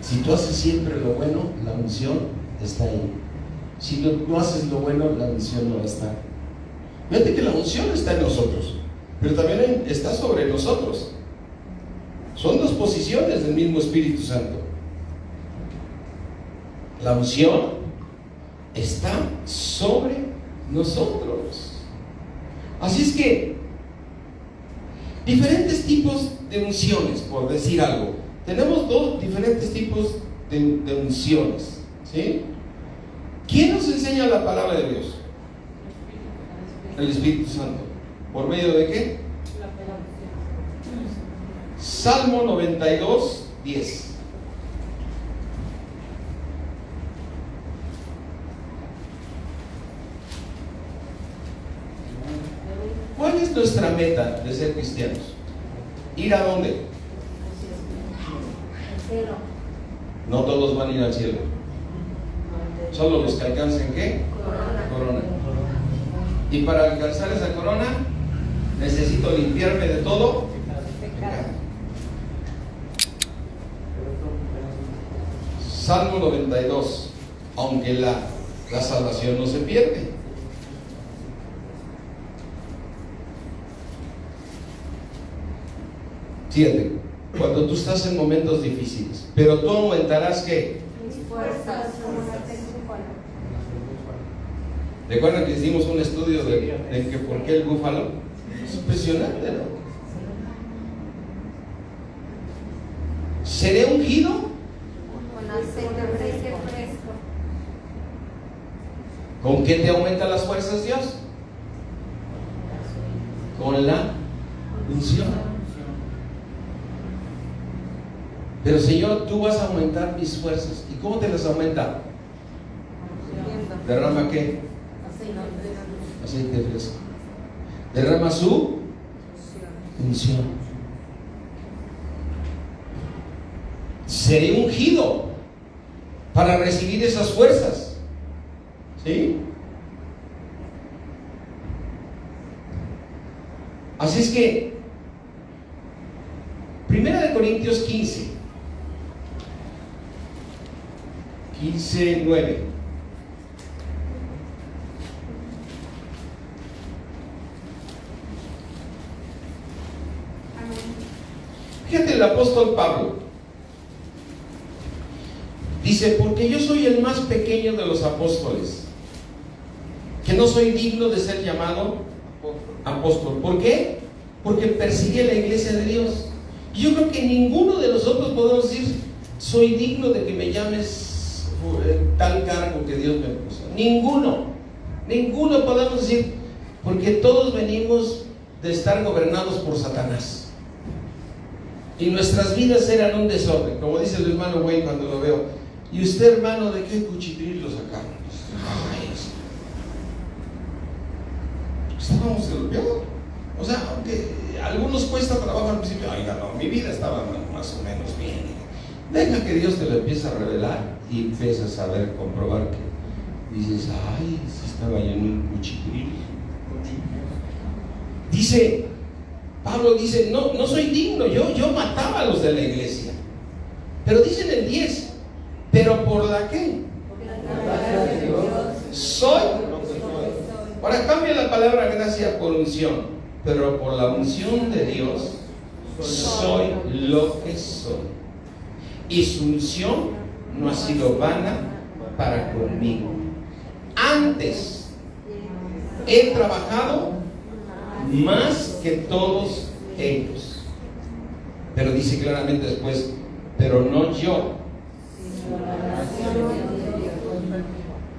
Si tú haces siempre lo bueno, la unción está ahí. Si no haces lo bueno, la unción no está. Fíjate que la unción está en nosotros, pero también está sobre nosotros. Son dos posiciones del mismo Espíritu Santo. La unción está sobre nosotros. Así es que diferentes tipos de unciones, por decir algo. Tenemos dos diferentes tipos de unciones, ¿sí? ¿Quién nos enseña la palabra de Dios? El Espíritu Santo. ¿Por medio de qué? Salmo 92, 10. ¿Cuál es nuestra meta de ser cristianos? ¿Ir a dónde? No todos van a ir al cielo. Solo los que alcancen ¿qué? Corona. Y para alcanzar esa corona necesito limpiarme de todo pecado. Salmo 92. Aunque la salvación no se pierde. Fíjate, cuando tú estás en momentos difíciles, pero tú aumentarás ¿qué? Mis fuerzas como las del búfalo. ¿Recuerdan que hicimos un estudio de que por qué el búfalo? Es impresionante, ¿no? ¿Seré ungido? Con aceite fresco. ¿Con qué te aumentan las fuerzas, Dios? Con la unción. Pero Señor, tú vas a aumentar mis fuerzas. ¿Y cómo te las aumenta? ¿Derrama qué? Aceite fresco. Derrama su unción. Seré ungido para recibir esas fuerzas. ¿Sí? Así es que 1 Corintios 15, 9. Fíjate el apóstol Pablo. Dice, porque yo soy el más pequeño de los apóstoles, que no soy digno de ser llamado apóstol. ¿Por qué? Porque perseguí a la iglesia de Dios. Y yo creo que ninguno de nosotros podemos decir, soy digno de que me llames tal cargo que Dios me puso. Ninguno podemos decir, porque todos venimos de estar gobernados por Satanás. Y nuestras vidas eran un desorden, como dice el hermano Wayne cuando lo veo. ¿Y usted, hermano, de qué cuchitril lo sacaron? Estábamos golpeados. O sea, aunque a algunos cuesta trabajo al principio, no, mi vida estaba más o menos bien. Deja que Dios te lo empiece a revelar y empiezas a ver, comprobar que dices, si estaba yo en un cuchitril. Dice, Pablo dice, no soy digno, yo mataba a los de la iglesia. Pero dice en el 10, pero por la ¿qué? Soy. Ahora cambia la palabra gracia por unción, pero por la unción de Dios soy lo que soy. Y su unción no ha sido vana para conmigo. Antes he trabajado más que todos ellos. Pero dice claramente después, pero no yo,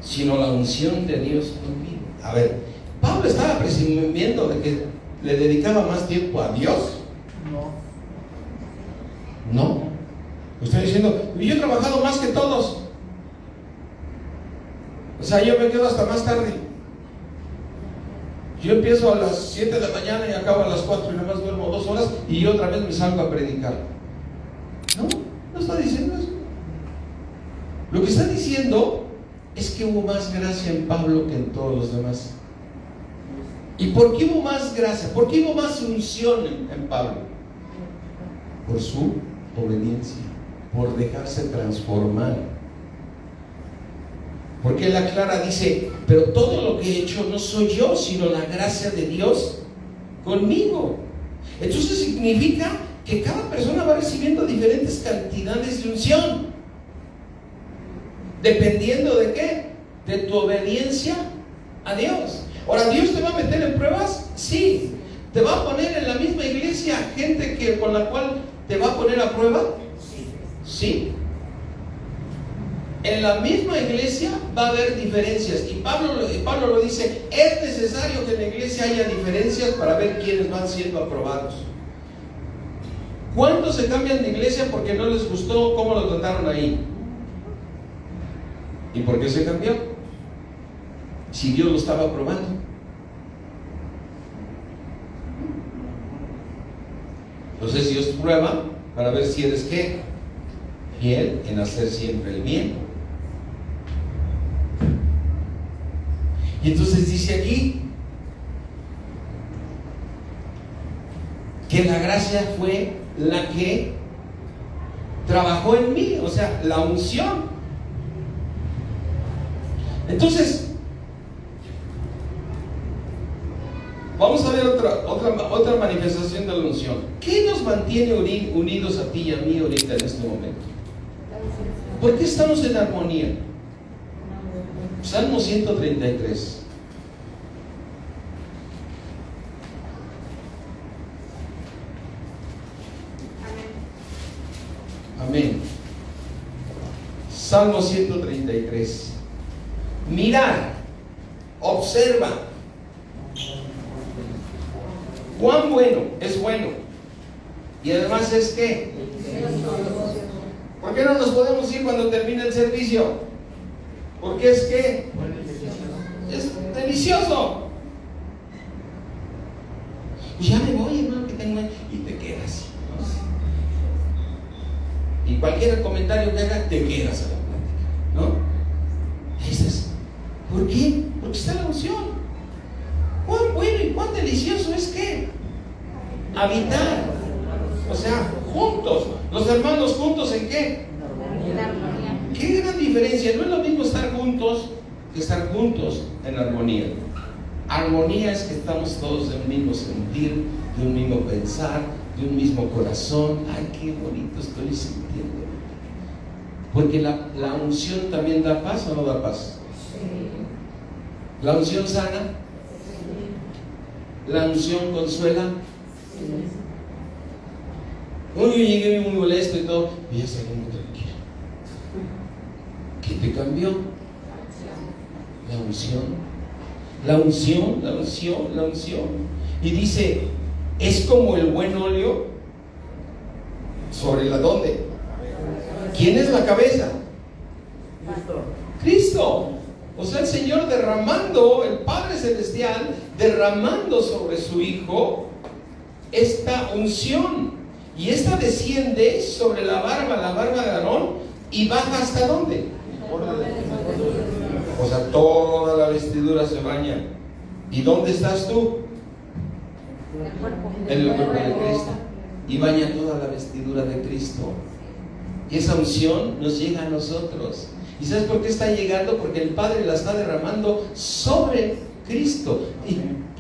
sino la unción de Dios conmigo. A ver, Pablo estaba presumiendo de que le dedicaba más tiempo a Dios? No. Estoy diciendo, yo he trabajado más que todos. O sea, yo me quedo hasta más tarde. Yo empiezo a las 7 de la mañana y acabo a las 4 y nada más duermo 2 horas y yo otra vez me salgo a predicar. No está diciendo eso. Lo que está diciendo es que hubo más gracia en Pablo que en todos los demás. ¿Y por qué hubo más gracia? ¿Por qué hubo más unción en Pablo? Por su obediencia, por dejarse transformar. Porque la Clara dice, pero todo lo que he hecho no soy yo, sino la gracia de Dios conmigo. Entonces significa que cada persona va recibiendo diferentes cantidades de unción. ¿Dependiendo de qué? De tu obediencia a Dios. Ahora, ¿Dios te va a meter en pruebas? Sí. ¿Te va a poner en la misma iglesia gente con la cual te va a poner a prueba? Sí. En la misma iglesia va a haber diferencias. Y Pablo lo dice, es necesario que en la iglesia haya diferencias para ver quiénes van siendo aprobados. ¿Cuántos se cambian de iglesia porque no les gustó cómo lo trataron ahí? ¿Y por qué se cambió? Si Dios lo estaba aprobando. Entonces Dios prueba para ver si eres ¿qué? Fiel en hacer siempre el bien. Y entonces dice aquí que la gracia fue la que trabajó en mí, o sea, la unción. Entonces, vamos a ver otra manifestación de la unción. ¿Qué nos mantiene unidos a ti y a mí ahorita en este momento? ¿Por qué estamos en armonía? Salmo 133. Amén. Salmo 133. Mirar, observa. Cuán bueno es bueno. Y además es que, ¿por qué no nos podemos ir cuando termine el servicio? Porque es que es delicioso. Y ya me voy, hermano, que tengo, y te quedas, ¿no? Y cualquier comentario que haga, te quedas a la plática, ¿no? Y dices, ¿por qué? Porque está la unción. Cuán bueno y cuán delicioso es que habitar, o sea, juntos, los hermanos juntos ¿en qué? Qué gran diferencia. No es lo mismo estar juntos que estar juntos en armonía. Armonía es que estamos todos de un mismo sentir, de un mismo pensar, de un mismo corazón. Ay, qué bonito estoy sintiendo. Porque la unción también da paz, ¿o no da paz? La unción sana. La unción consuela. Yo llegué muy molesto y todo, y ya salí muy tranquilo. ¿Qué te cambió? La unción. La unción, la unción, la unción. Y dice, es como el buen óleo sobre la ¿dónde? ¿Quién es la cabeza? Cristo. O sea, el Señor derramando, el Padre Celestial derramando sobre su Hijo esta unción. Y esta desciende sobre la barba de Aarón y baja ¿hasta dónde? O sea, toda la vestidura se baña. ¿Y dónde estás tú? En el cuerpo de Cristo. Y baña toda la vestidura de Cristo. Y esa unción nos llega a nosotros. ¿Y sabes por qué está llegando? Porque el Padre la está derramando sobre Cristo.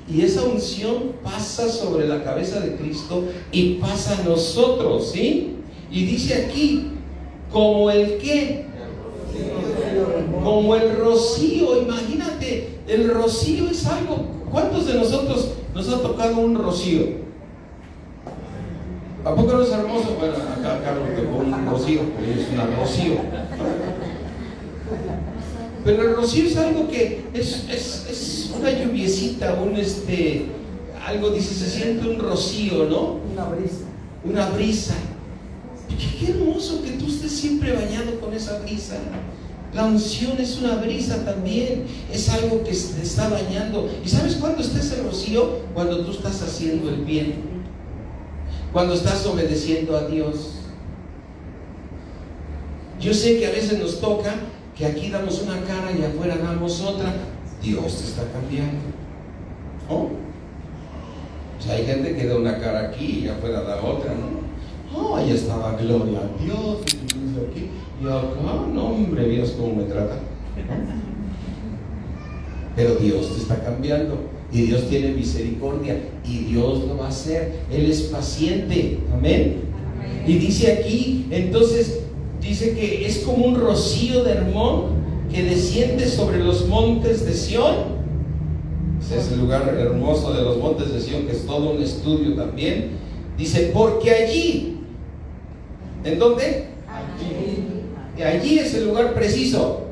Y esa unción pasa sobre la cabeza de Cristo y pasa a nosotros, ¿sí? Y dice aquí, como el ¿qué? Como el rocío. Imagínate, el rocío es algo. ¿Cuántos de nosotros nos ha tocado un rocío? ¿A poco no es hermoso? Bueno, acá Carlos tocó un rocío, porque es una rocío. Pero el rocío es algo que es una lluviecita, algo, dice, se siente un rocío, ¿no? Una brisa. Una brisa. Qué hermoso que tú estés siempre bañado con esa brisa. La unción es una brisa también, es algo que te está bañando. ¿Y sabes cuándo está ese rocío? Cuando tú estás haciendo el bien, cuando estás obedeciendo a Dios. Yo sé que a veces nos toca que aquí damos una cara y afuera damos otra. Dios te está cambiando, ¿no? O sea, hay gente que da una cara aquí y afuera da otra, ¿no? Oh, ahí estaba, gloria a Dios, y aquí, y acá, no, hombre, Dios cómo me trata, ¿no? Pero Dios te está cambiando, y Dios tiene misericordia, y Dios lo va a hacer. Él es paciente, amén. Y dice aquí, entonces, dice que es como un rocío de Hermón que desciende sobre los montes de Sión. Ese es el lugar hermoso de los montes de Sión, que es todo un estudio también. Dice, porque allí, ¿en dónde? Allí. Y allí es el lugar preciso.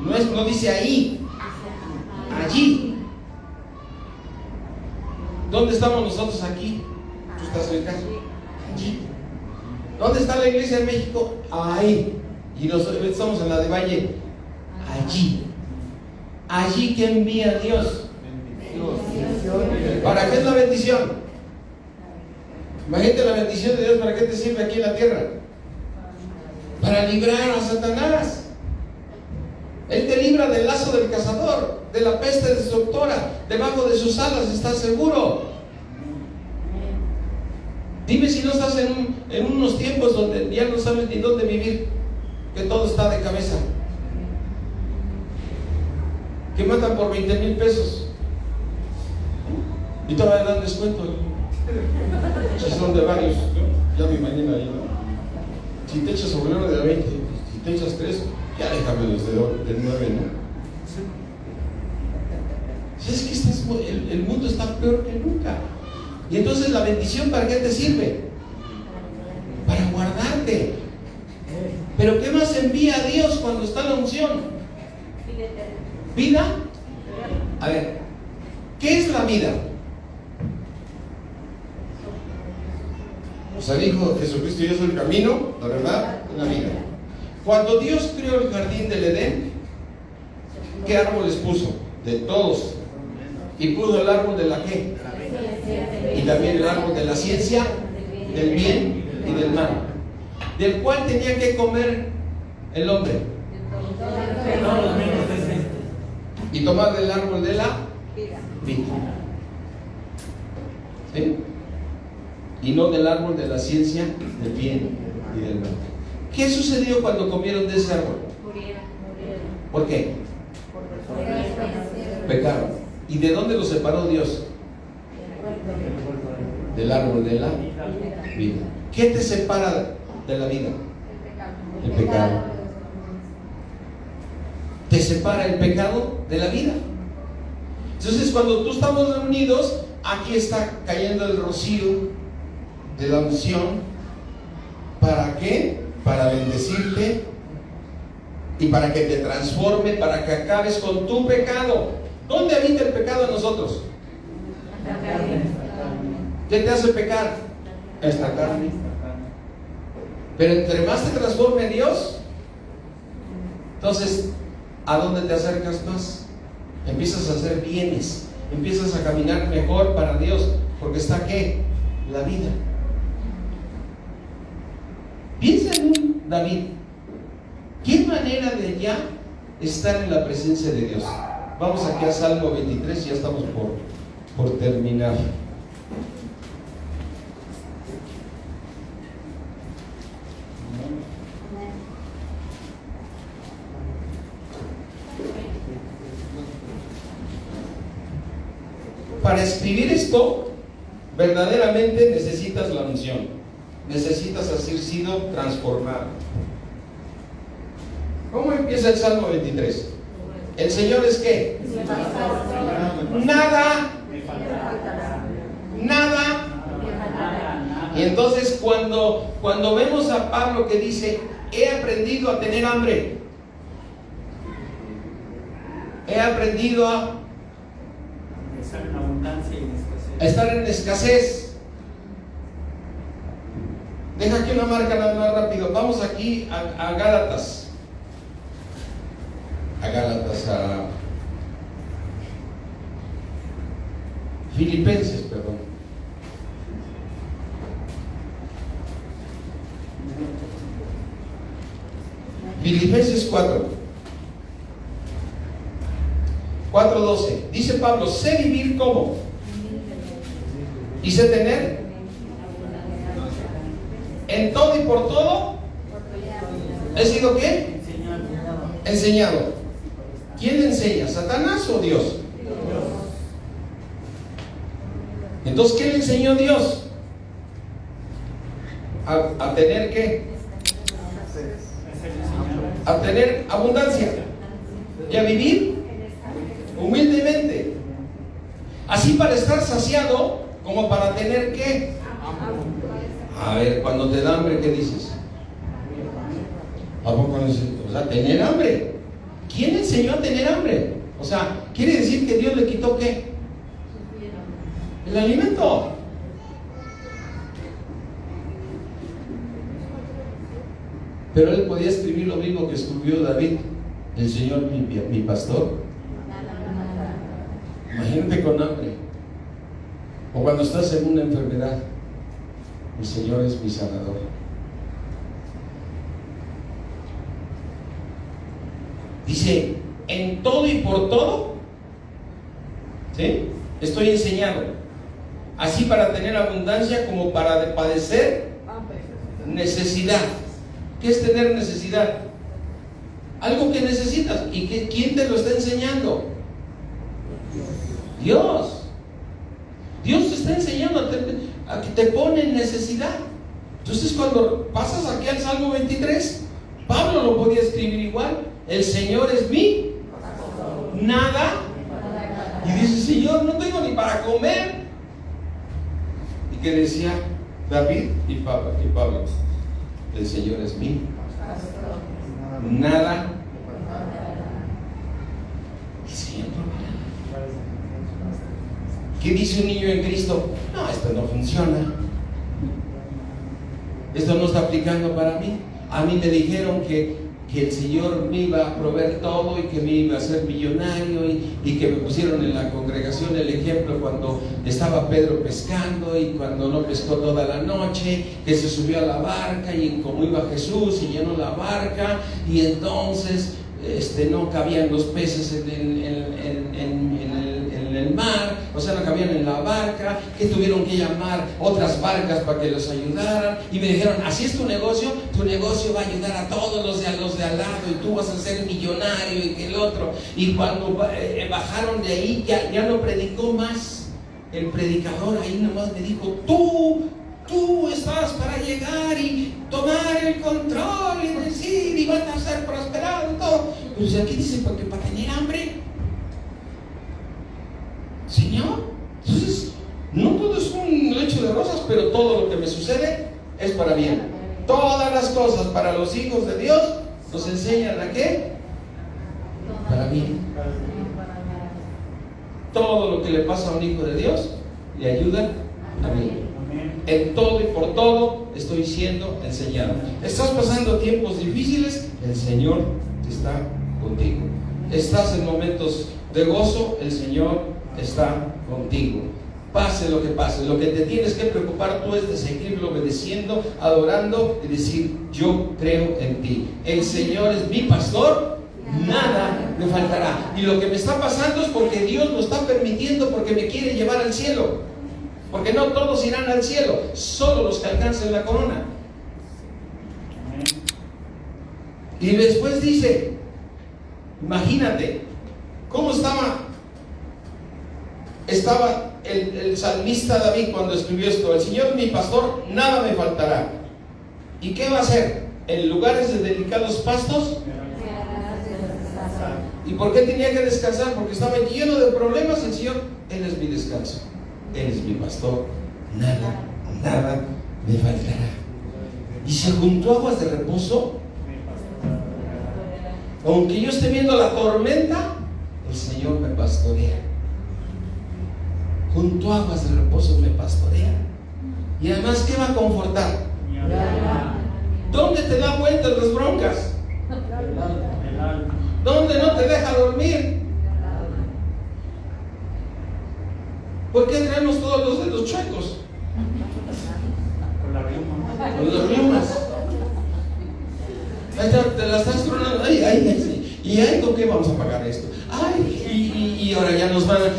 No dice ahí, allí. ¿Dónde estamos nosotros aquí? ¿Tú estás ubicado? Allí. ¿Dónde está la iglesia de México? Ahí. Y nosotros estamos en la de Valle. Allí. Allí que envía Dios. ¿Para qué es la bendición? Imagínate la bendición de Dios, ¿para qué te sirve aquí en la tierra? Para librar a Satanás. Él te libra del lazo del cazador, de la peste destructora. Debajo de sus alas estás seguro. Dime si no estás en unos tiempos donde ya no sabes ni dónde vivir, que todo está de cabeza, que matan por 20,000 pesos y todavía dan descuento. Si son de varios, ¿no? Ya me imagino ahí, ¿no? Si te echas sobre uno de 20, si te echas 3, ya déjame los del 9, ¿no? Es que el mundo está peor que nunca. Y entonces la bendición, ¿para qué te sirve? Para guardarte. Pero ¿qué más envía Dios cuando está la unción? ¿Vida? A ver, ¿qué es la vida? O sea, dijo Jesucristo, yo soy el camino, la verdad, la vida. Cuando Dios creó el jardín del Edén, ¿qué árboles puso? De todos. Y puso el árbol de la ¿qué? Y también el árbol de la ciencia, del bien y del mal, del cual tenía que comer el hombre. Y tomar del árbol de la vida. ¿Sí? Y no del árbol de la ciencia, del bien y del mal. ¿Qué sucedió cuando comieron de ese árbol? ¿Por qué? Pecaron. ¿Y de dónde los separó Dios? Del árbol de la vida. ¿Qué te separa de la vida? El pecado. Te separa el pecado de la vida. Entonces, cuando tú estamos reunidos, aquí está cayendo el rocío de la unción. ¿Para qué? Para bendecirte y para que te transforme, para que acabes con tu pecado. ¿Dónde habita el pecado en nosotros? ¿Qué te hace pecar? Esta carne. Pero entre más te transforme Dios, entonces, ¿a dónde te acercas más? Empiezas a hacer bienes, empiezas a caminar mejor para Dios, porque está ¿qué? La vida. Piensa en un David. ¿Qué manera de ya estar en la presencia de Dios? Vamos aquí a Salmo 23, ya estamos por terminar. Para escribir esto, verdaderamente necesitas la unción. Necesitas haber sido transformado. ¿Cómo empieza el Salmo 23? ¿El Señor es qué? Nada. Nada. Y entonces cuando vemos a Pablo que dice, he aprendido a tener hambre, he aprendido a en abundancia y en escasez. a estar en escasez. Deja aquí una marca nada más rápido. Vamos aquí a Gálatas. A Filipenses, perdón. Filipenses 4:12. Dice Pablo, sé vivir como y sé tener en todo y por todo. ¿He sido qué? Enseñado. ¿Quién enseña? ¿Satanás o Dios? Entonces, ¿qué le enseñó Dios? A tener ¿qué? A tener abundancia y a vivir humildemente, así para estar saciado como para tener ¿qué? A ver, cuando te da hambre, ¿qué dices? ¿A poco necesito? O sea, tener hambre. ¿Quién enseñó a tener hambre? O sea, quiere decir que Dios le quitó ¿qué? El alimento. Pero él podía escribir lo mismo que escribió David: el Señor mi pastor. Imagínate con hambre. O cuando estás en una enfermedad: el Señor es mi sanador. Dice, en todo y por todo, ¿sí? Estoy enseñado, así para tener abundancia como para padecer necesidad. ¿Qué es tener necesidad? Algo que necesitas. ¿Y quién te lo está enseñando? Dios. Dios te está enseñando a que te pone en necesidad. Entonces, cuando pasas aquí al Salmo 23, Pablo lo podía escribir igual: el Señor es mi nada. Y dice: Señor, no tengo ni para comer. ¿Y qué decía David y Pablo? El Señor es mi nada. El Señor proveerá. ¿Qué dice un niño en Cristo? No, esto no funciona. Esto no está aplicando para mí. A mí me dijeron que el Señor me iba a proveer todo y que me iba a hacer millonario, y que me pusieron en la congregación el ejemplo cuando estaba Pedro pescando y cuando no pescó toda la noche, que se subió a la barca y como iba Jesús y llenó la barca, y entonces no cabían los peces en el mar, o sea, no cabían en la barca, que tuvieron que llamar otras barcas para que los ayudaran, y me dijeron: así es tu negocio va a ayudar a todos los de al lado, y tú vas a ser millonario, y que el otro. Y cuando bajaron de ahí, ya no predicó más el predicador, ahí nomás me dijo: tú estás para llegar y tomar el control y decir, y van a ser prosperados y todo. Pues aquí dice: porque para tener hambre. Señor, entonces no todo es un lecho de rosas, pero todo lo que me sucede es para bien. Todas las cosas para los hijos de Dios nos enseñan ¿a qué? Para bien. Todo lo que le pasa a un hijo de Dios le ayuda a bien. En todo y por todo estoy siendo enseñado. Estás pasando tiempos difíciles, el Señor está contigo. Estás en momentos de gozo, el Señor está contigo. Pase lo que pase, lo que te tienes que preocupar tú es de seguirlo obedeciendo, adorando y decir: yo creo en ti. El Señor es mi pastor, nada me faltará. Y lo que me está pasando es porque Dios lo está permitiendo, porque me quiere llevar al cielo. Porque no todos irán al cielo, solo los que alcancen la corona. Y después dice, imagínate cómo estaba el salmista David cuando escribió esto: el Señor mi pastor, nada me faltará. ¿Y qué va a hacer? En lugares de delicados pastos. ¿Y por qué tenía que descansar? Porque estaba lleno de problemas. El Señor, Él es mi descanso, Él es mi pastor, nada me faltará. Y se juntó aguas de reposo. Aunque yo esté viendo la tormenta, el Señor me pastorea. Junto a aguas de reposo me pastorea. Y además, ¿qué va a confortar? ¿Dónde te da vueltas las broncas? ¿Dónde no te deja dormir? ¿Por qué traemos todos los dedos chuecos? Con los reumas. Te la estás tronando. ¿Y ahí con qué vamos a pagar esto? Y ahora ya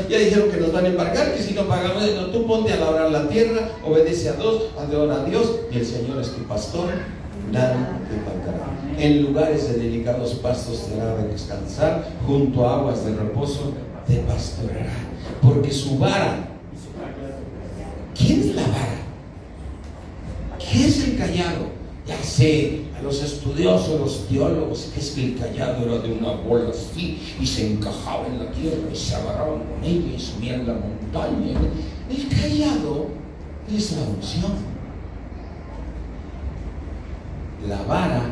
ya dijeron que nos van a embarcar, que si no pagamos, no, tú ponte a labrar la tierra, obedece a Dios, adora a Dios, y el Señor es tu pastor, nada te faltará. En lugares de delicados pastos te hará descansar, junto a aguas de reposo te pastoreará. Porque su vara, ¿quién es la vara? ¿Qué es el callado? Ya sé, a los estudiosos, los teólogos, que es que el callado era de una bola así y se encajaba en la tierra y se agarraban con ella y subían la montaña. El callado es la unción. La vara,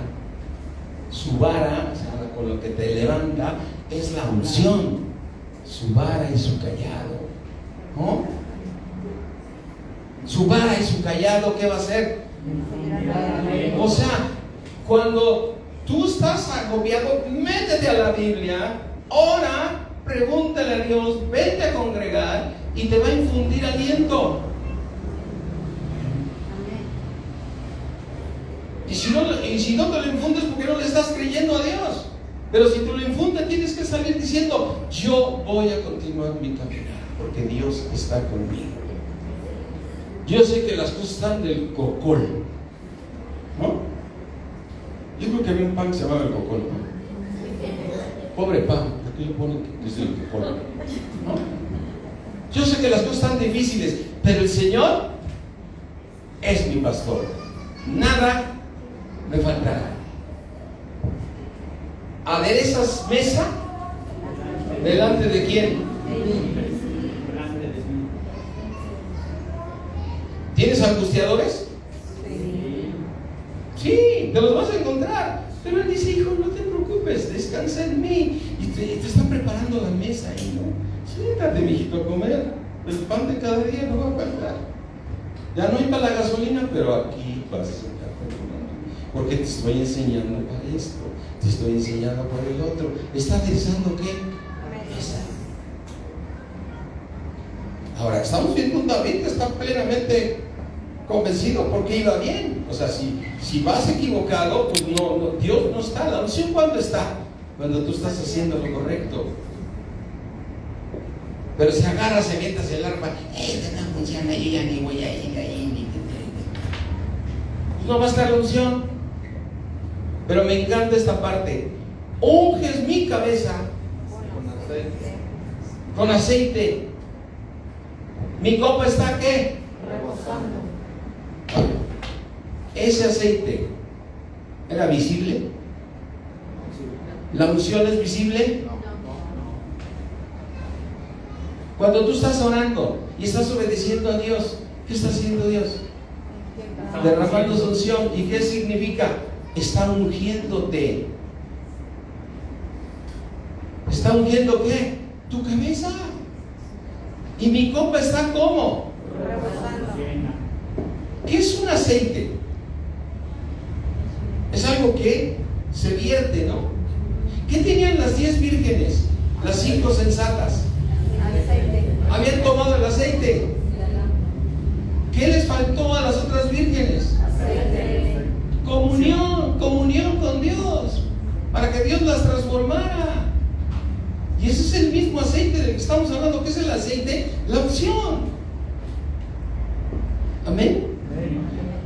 su vara, o sea, con lo que te levanta, es la unción. Su vara y su callado, ¿no? Su vara y su callado, ¿qué va a hacer? O sea, cuando tú estás agobiado, métete a la Biblia, ora, pregúntale a Dios, vete a congregar y te va a infundir aliento. Y si no te lo infundes, porque no le estás creyendo a Dios. Pero si tú lo infundes, tienes que salir diciendo: yo voy a continuar mi caminar, porque Dios está conmigo. Yo sé que las cosas están del cocol, ¿no? Yo creo que había un pan que se llamaba el cocol, ¿no? Pobre pan, ¿por qué le ponen que es del cocol? ¿No? Yo sé que las cosas están difíciles, pero el Señor es mi pastor. Nada me faltará. ¿Aderezas mesa? ¿Delante de quién? ¿Tienes angustiadores? Sí, te los vas a encontrar. Pero Él dice: hijo, no te preocupes, descansa en mí. Y te está preparando la mesa ahí, ¿no? Siéntate, mijito, a comer. El pan de cada día no va a faltar. Ya no hay para la gasolina, pero aquí vas a sentarte a comer. Porque te estoy enseñando para esto, te estoy enseñando para el otro. ¿Está aderezando qué? Mesa. Ahora, estamos viendo un David que está plenamente convencido porque iba bien. O sea, si vas equivocado, pues no, Dios no está. La unción, ¿cuándo está? Cuando tú estás haciendo lo correcto. Pero si agarras, se mientas el arma, esta no funciona, yo ya ni voy a ir ahí, no va a estar la unción. Pero me encanta esta parte: unges mi cabeza con aceite. Mi copa está ¿qué? Rebosando. Ese aceite era visible. ¿La unción es visible? Cuando tú estás orando y estás obedeciendo a Dios, ¿qué está haciendo Dios? Derramando su unción. ¿Y qué significa? Está ungiéndote. ¿Está ungiendo qué? Tu cabeza. Y mi copa está ¿cómo? Rebosando. ¿Qué es un aceite? Es algo que se vierte, ¿no? ¿Qué tenían las 10 vírgenes? Las 5 sensatas. Habían tomado el aceite. ¿Qué les faltó a las otras vírgenes? Comunión con Dios, para que Dios las transformara. Y ese es el mismo aceite del que estamos hablando. ¿Qué es el aceite? La unción. Amén.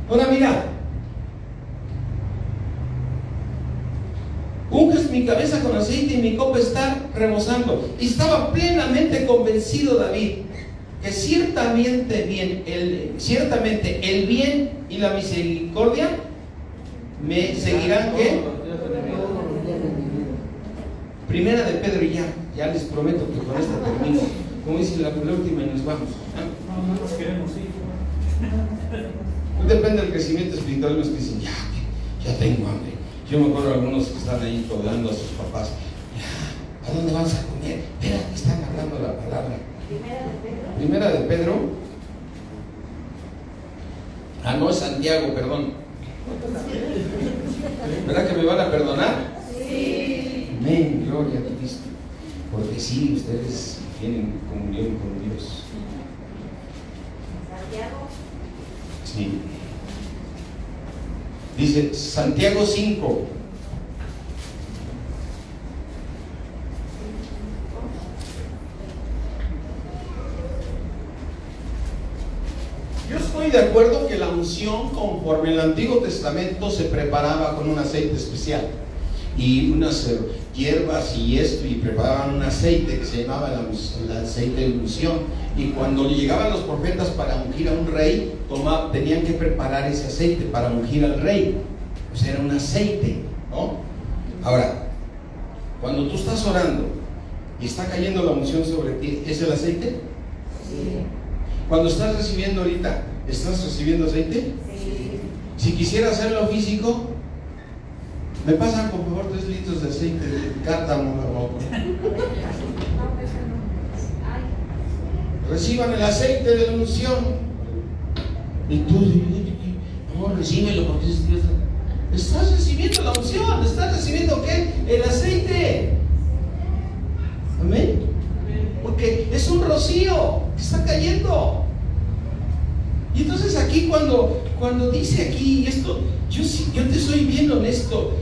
Ahora mira, unges mi cabeza con aceite y mi copa está rebosando. Y estaba plenamente convencido David que ciertamente el bien y la misericordia me seguirán. ¿Qué? Primera de Pedro, y ya les prometo que con esta termino. Como dice la última y nos vamos. No nos queremos ir. Depende del crecimiento espiritual. Los que dicen: ya tengo hambre. Yo me acuerdo de algunos que están ahí colgando a sus papás: ¿a dónde vas a comer? Espera, que están hablando la palabra. Primera de Pedro. Ah, no, es Santiago, perdón. ¿Verdad que me van a perdonar? Sí. Amén, gloria a Cristo. Porque sí, ustedes tienen comunión con Dios. Santiago. Sí. Dice Santiago 5. Yo estoy de acuerdo que la unción, conforme el Antiguo Testamento, se preparaba con un aceite especial y unas hierbas y esto, y preparaban un aceite que se llamaba el aceite de unción. Y cuando llegaban los profetas para ungir a un rey, tenían que preparar ese aceite para ungir al rey. O sea, era un aceite, ¿no? Ahora, cuando tú estás orando y está cayendo la unción sobre ti, ¿es el aceite? Sí. Cuando estás recibiendo ahorita, ¿estás recibiendo aceite? Sí. Si quisiera hacerlo físico, me pasan por favor 3 litros de aceite de cártamo. Reciban el aceite de la unción. Y tú, no, recíbelo porque es Dios. Estás recibiendo la unción. ¿Estás recibiendo qué? El aceite. Amén. Porque es un rocío que está cayendo. Y entonces aquí cuando dice aquí esto, yo te soy bien honesto.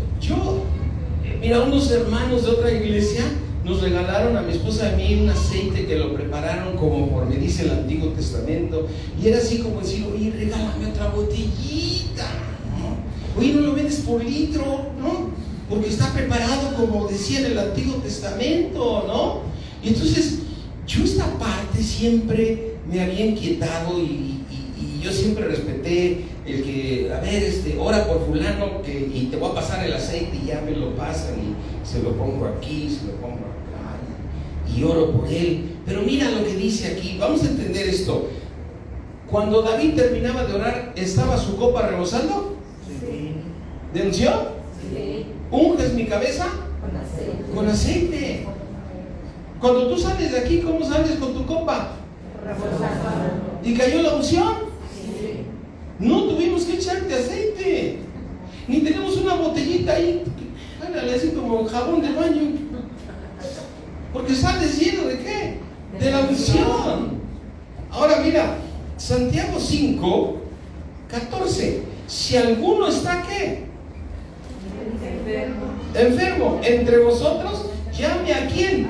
Mira, unos hermanos de otra iglesia nos regalaron a mi esposa y a mí un aceite que lo prepararon como por me dice el Antiguo Testamento. Y era así como decir, oye, regálame otra botellita, ¿no? Oye, no lo vendes por litro, ¿no? Porque está preparado como decía en el Antiguo Testamento, ¿no? Y entonces yo esta parte siempre me había inquietado y yo siempre respeté el que, a ver, ora por fulano y te voy a pasar el aceite y ya me lo pasan y se lo pongo aquí, se lo pongo acá y oro por él. Pero mira lo que dice aquí, vamos a entender esto. Cuando David terminaba de orar, ¿estaba su copa rebosando? Sí. ¿De unción? Sí. ¿Unges mi cabeza? Con aceite. Con aceite. Cuando tú sales de aquí, ¿cómo sales con tu copa? Rebosando. ¿Y cayó la unción? Sí. No tuvimos que echarte aceite, ni tenemos una botellita ahí, así como jabón de baño, porque sales lleno de ¿qué? De la unción. Ahora mira, Santiago 5, 14. Si alguno está ¿qué? Enfermo entre vosotros, llame a quién.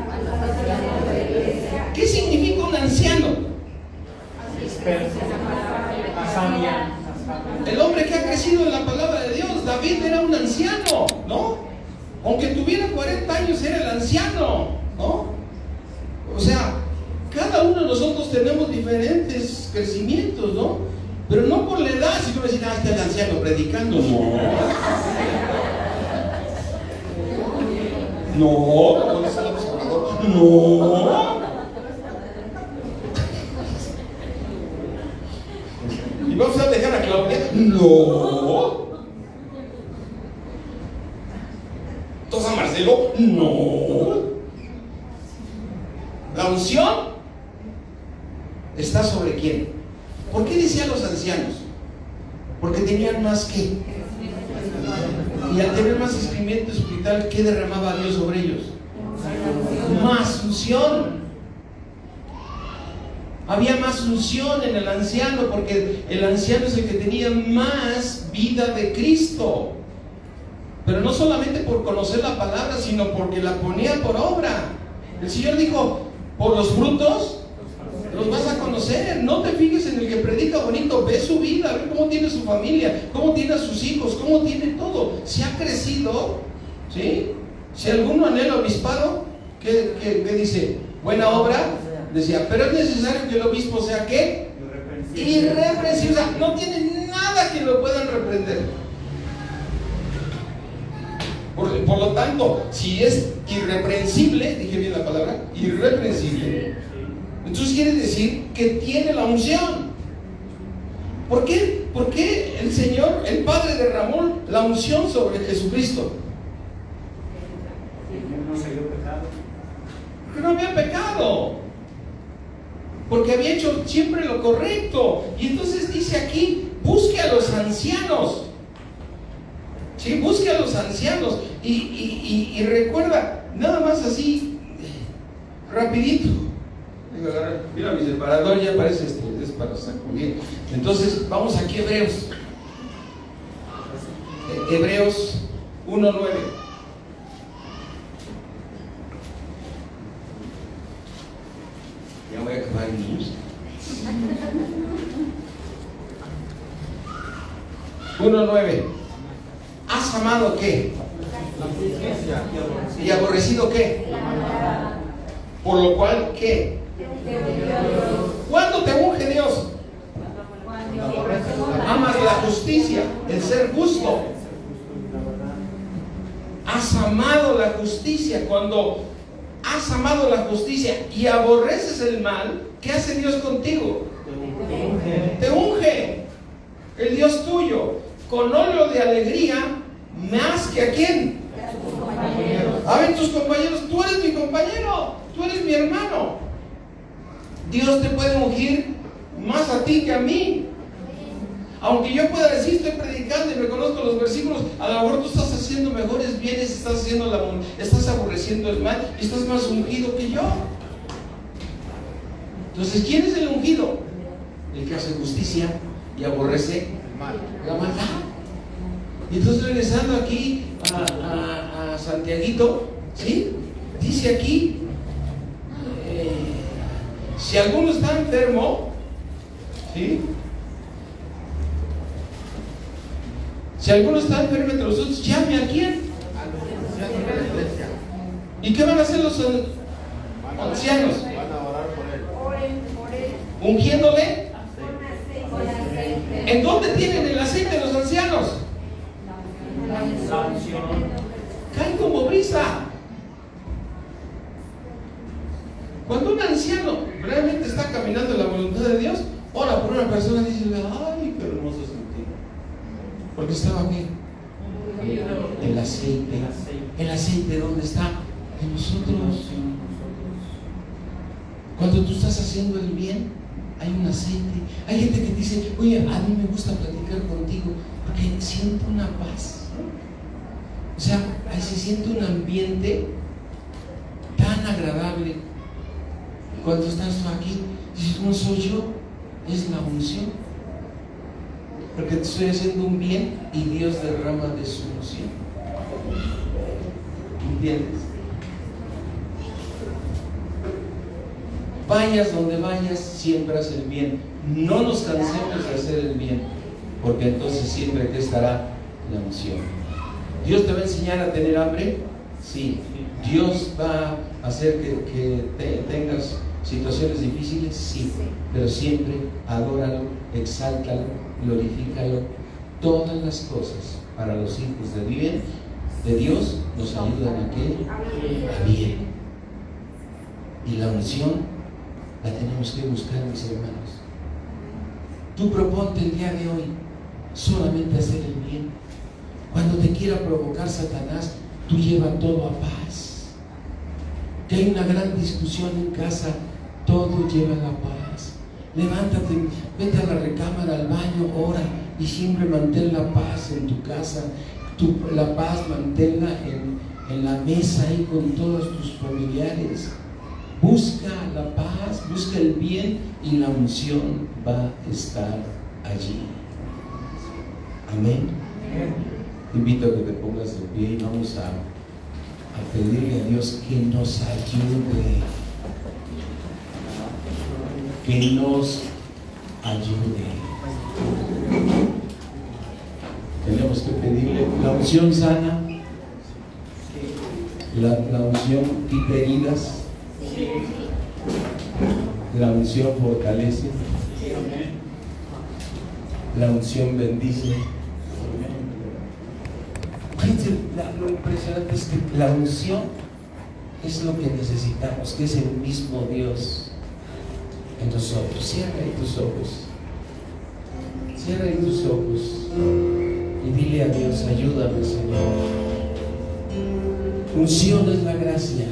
¿Qué significa un anciano? El hombre que ha crecido en la palabra de Dios. David era un anciano, ¿no? Aunque tuviera 40 años, era el anciano, ¿no? O sea, cada uno de nosotros tenemos diferentes crecimientos, ¿no? Pero no por la edad, si tú me decís, está el anciano predicando, no, no. ¿Y vamos a dejar a Claudia? No. ¿Entonces a Marcelo? No. La unción está sobre quién. ¿Por qué decían los ancianos? Porque tenían más que. Y al tener más escrimiento espiritual, ¿qué derramaba Dios sobre ellos? Más unción. Había más unción en el anciano, porque el anciano es el que tenía más vida de Cristo. Pero no solamente por conocer la palabra, sino porque la ponía por obra. El Señor dijo, por los frutos los vas a conocer. No te fijes en el que predica bonito, ve su vida, ve cómo tiene su familia, cómo tiene a sus hijos, cómo tiene todo. Si ha crecido, ¿sí? Si alguno anhela obispado, ¿qué dice? Buena obra. Decía, pero es necesario que el obispo sea ¿qué? Irreprensible. O sea, no tiene nada que lo puedan reprender. Por lo tanto, si es irreprensible, dije bien la palabra, irreprensible, entonces quiere decir que tiene la unción. ¿Por qué? ¿Por qué el Señor, el Padre, derramó la unción sobre Jesucristo? No se dio pecado. Porque no había pecado. porque había hecho siempre lo correcto. Y entonces dice aquí, busque a los ancianos. Sí, busque a los ancianos. Y recuerda, nada más así, rapidito. Mira, mi separador ya parece es para sacudir. Entonces, vamos aquí a Hebreos. Hebreos 1:9. Ya voy a acabar mi música. 1:9. ¿Has amado qué? ¿Y aborrecido qué? Por lo cual, ¿qué? ¿Cuándo te unge Dios? Amas la justicia, el ser justo. Has amado la justicia. Cuando has amado la justicia y aborreces el mal, ¿qué hace Dios contigo? Te unge. El Dios tuyo, con óleo de alegría, más que a quién. A ver, tus compañeros, tú eres mi compañero, tú eres mi hermano. Dios te puede ungir más a ti que a mí. Aunque yo pueda decir, estoy predicando y me conozco los versículos, a lo mejor tú estás haciendo mejores bienes, estás aborreciendo el mal y estás más ungido que yo. Entonces, ¿quién es el ungido? El que hace justicia y aborrece la maldad. Y entonces, regresando aquí a Santiaguito, ¿sí? Dice aquí, si alguno está enfermo, ¿sí? Si alguno está enfermo entre nosotros, llame a quién. ¿Y qué van a hacer los ancianos? Van a orar por él. Ungiéndole. Con aceite. ¿En dónde tienen el aceite los ancianos? Caen como brisa. Cuando un anciano realmente está caminando en la voluntad de Dios, ora por una persona y dice, ay, qué hermoso sentido. Porque estaba aquí. El aceite. ¿El aceite dónde está? En nosotros. Cuando tú estás haciendo el bien, hay un aceite. Hay gente que dice, oye, a mí me gusta platicar contigo porque siento una paz. O sea, ahí se siente un ambiente tan agradable. Cuando estás aquí, dices, no soy yo, es la unción. Porque te estoy haciendo un bien y Dios derrama de su unción. ¿Entiendes? Vayas donde vayas, siempre haz el bien. No nos cansemos de hacer el bien, porque entonces siempre te estará la unción. ¿Dios te va a enseñar a tener hambre? Sí. ¿Dios va a hacer que tengas situaciones difíciles? Sí. Pero siempre adóralo, exáltalo, glorifícalo. Todas las cosas para los hijos de Dios nos ayudan a qué? A bien. Y la unción la tenemos que buscar, mis hermanos. Tú proponte el día de hoy solamente hacer el bien. Cuando te quiera provocar Satanás, tú lleva todo a paz. Que hay una gran discusión en casa, todo lleva a la paz. Levántate, vete a la recámara, al baño, ora y siempre mantén la paz en tu casa. La paz manténla en la mesa ahí con todos tus familiares. Busca la paz, busca el bien y la unción va a estar allí. Amén. Te invito a que te pongas de pie y vamos a pedirle a Dios que nos ayude. Que nos ayude. Tenemos que pedirle la unción sana, la unción quita heridas. La unción fortalece. La unción bendice. Fíjense, lo impresionante es que la unción es lo que necesitamos, que es el mismo Dios en nosotros. Cierra ahí tus ojos. Cierra ahí tus ojos y dile a Dios, ayúdame, Señor. Unción es la gracia.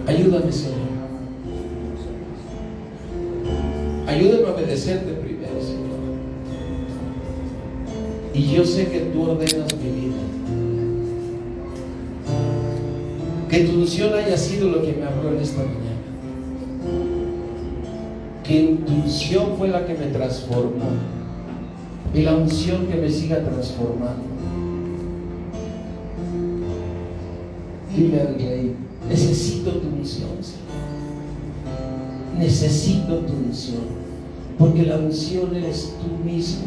Ayúdame, Señor. Ayúdame a obedecerte primero, Señor. Y yo sé que tú ordenas mi vida. Que tu unción haya sido lo que me habló en esta mañana. Que tu unción fue la que me transformó. Y la unción que me siga transformando. Dile al Rey, necesito tu unción, Señor. Necesito tu unción. Porque la unción eres tú mismo.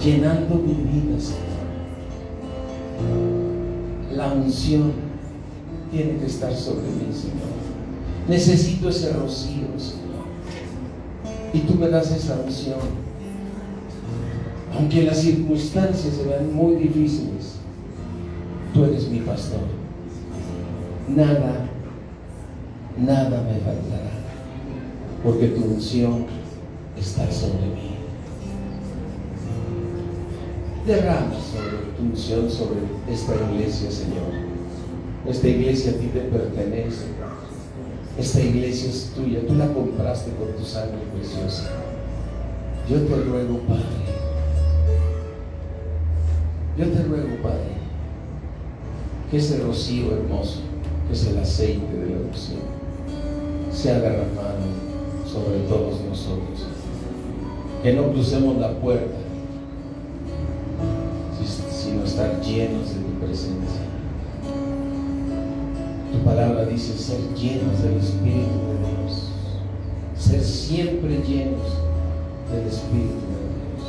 Llenando mi vida, Señor. La unción tiene que estar sobre mí, Señor. Necesito ese rocío, Señor. Y tú me das esa unción. Aunque las circunstancias se vean muy difíciles, tú eres mi pastor. Nada me faltará. Porque tu unción está sobre mí. Derrama sobre tu unción sobre esta iglesia, Señor. Esta iglesia a ti te pertenece. Esta iglesia es tuya. Tú la compraste con tu sangre preciosa. Yo te ruego, Padre. Yo te ruego, Padre, que ese rocío hermoso, que es el aceite de la unción, sea derramado sobre todos nosotros. Que no crucemos la puerta sino estar llenos de tu presencia. Tu palabra dice ser llenos del Espíritu de Dios, ser siempre llenos del Espíritu de Dios.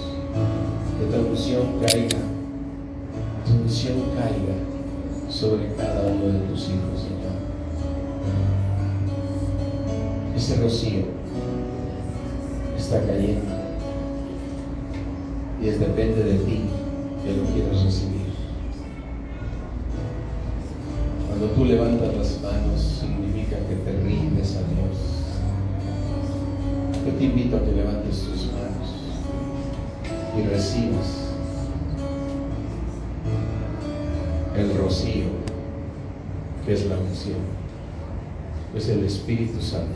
Que tu unción caiga sobre cada uno de tus hijos, Señor. Ese rocío está cayendo y depende de ti que lo quieras recibir. Cuando tú levantas las manos, significa que te rindes a Dios. Yo te invito a que levantes tus manos y recibas el rocío, que es la unción, es el Espíritu Santo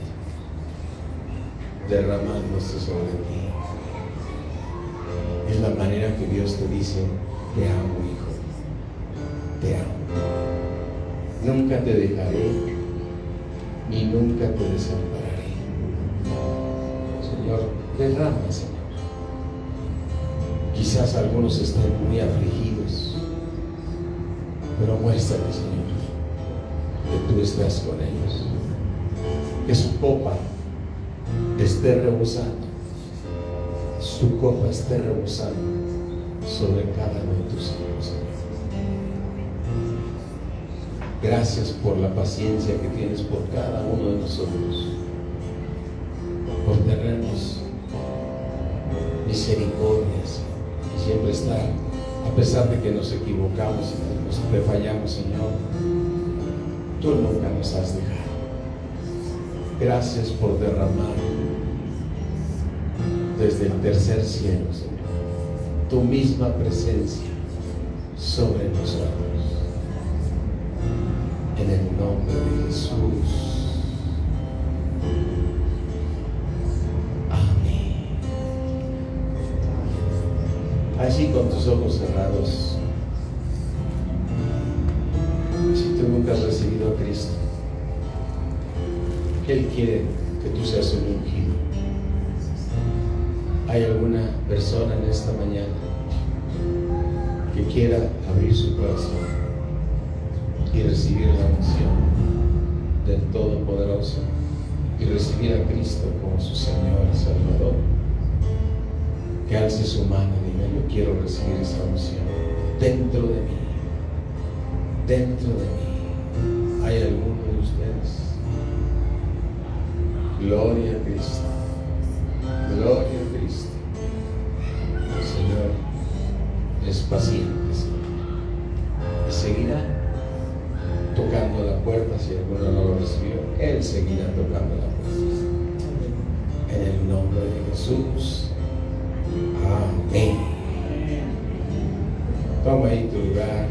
derramándose sobre ti. Es la manera que Dios te dice: te amo, hijo, te amo. Nunca te dejaré ni nunca te desampararé. Señor, derrama, Señor. Quizás algunos estén muy afligidos, pero muéstrale, Señor, que tú estás con ellos, que su copa esté rebosando, su copa esté rebosando sobre cada uno de tus hijos, Señor. Gracias por la paciencia que tienes por cada uno de nosotros, por tenernos misericordias y siempre estar, a pesar de que nos equivocamos y te fallamos, Señor, tú nunca nos has dejado. Gracias por derramar desde el tercer cielo, Señor, tu misma presencia sobre nosotros. En el nombre de Jesús. Amén. Así con tus ojos cerrados, si tú nunca has recibido a Cristo, Él quiere que tú seas un ungido. ¿Hay alguna persona en esta mañana que quiera abrir su corazón y recibir la unción del Todopoderoso y recibir a Cristo como su Señor y Salvador? Que alce su mano y diga: yo quiero recibir esa unción dentro de mí. Dentro de mí. ¿Hay alguno de ustedes? Gloria a Cristo. Gloria a Cristo. El Señor es paciente, Señor, y seguirá tocando la puerta. Si alguno no lo recibió, Él seguirá tocando la puerta. En el nombre de Jesús. Amén. Toma ahí tu lugar.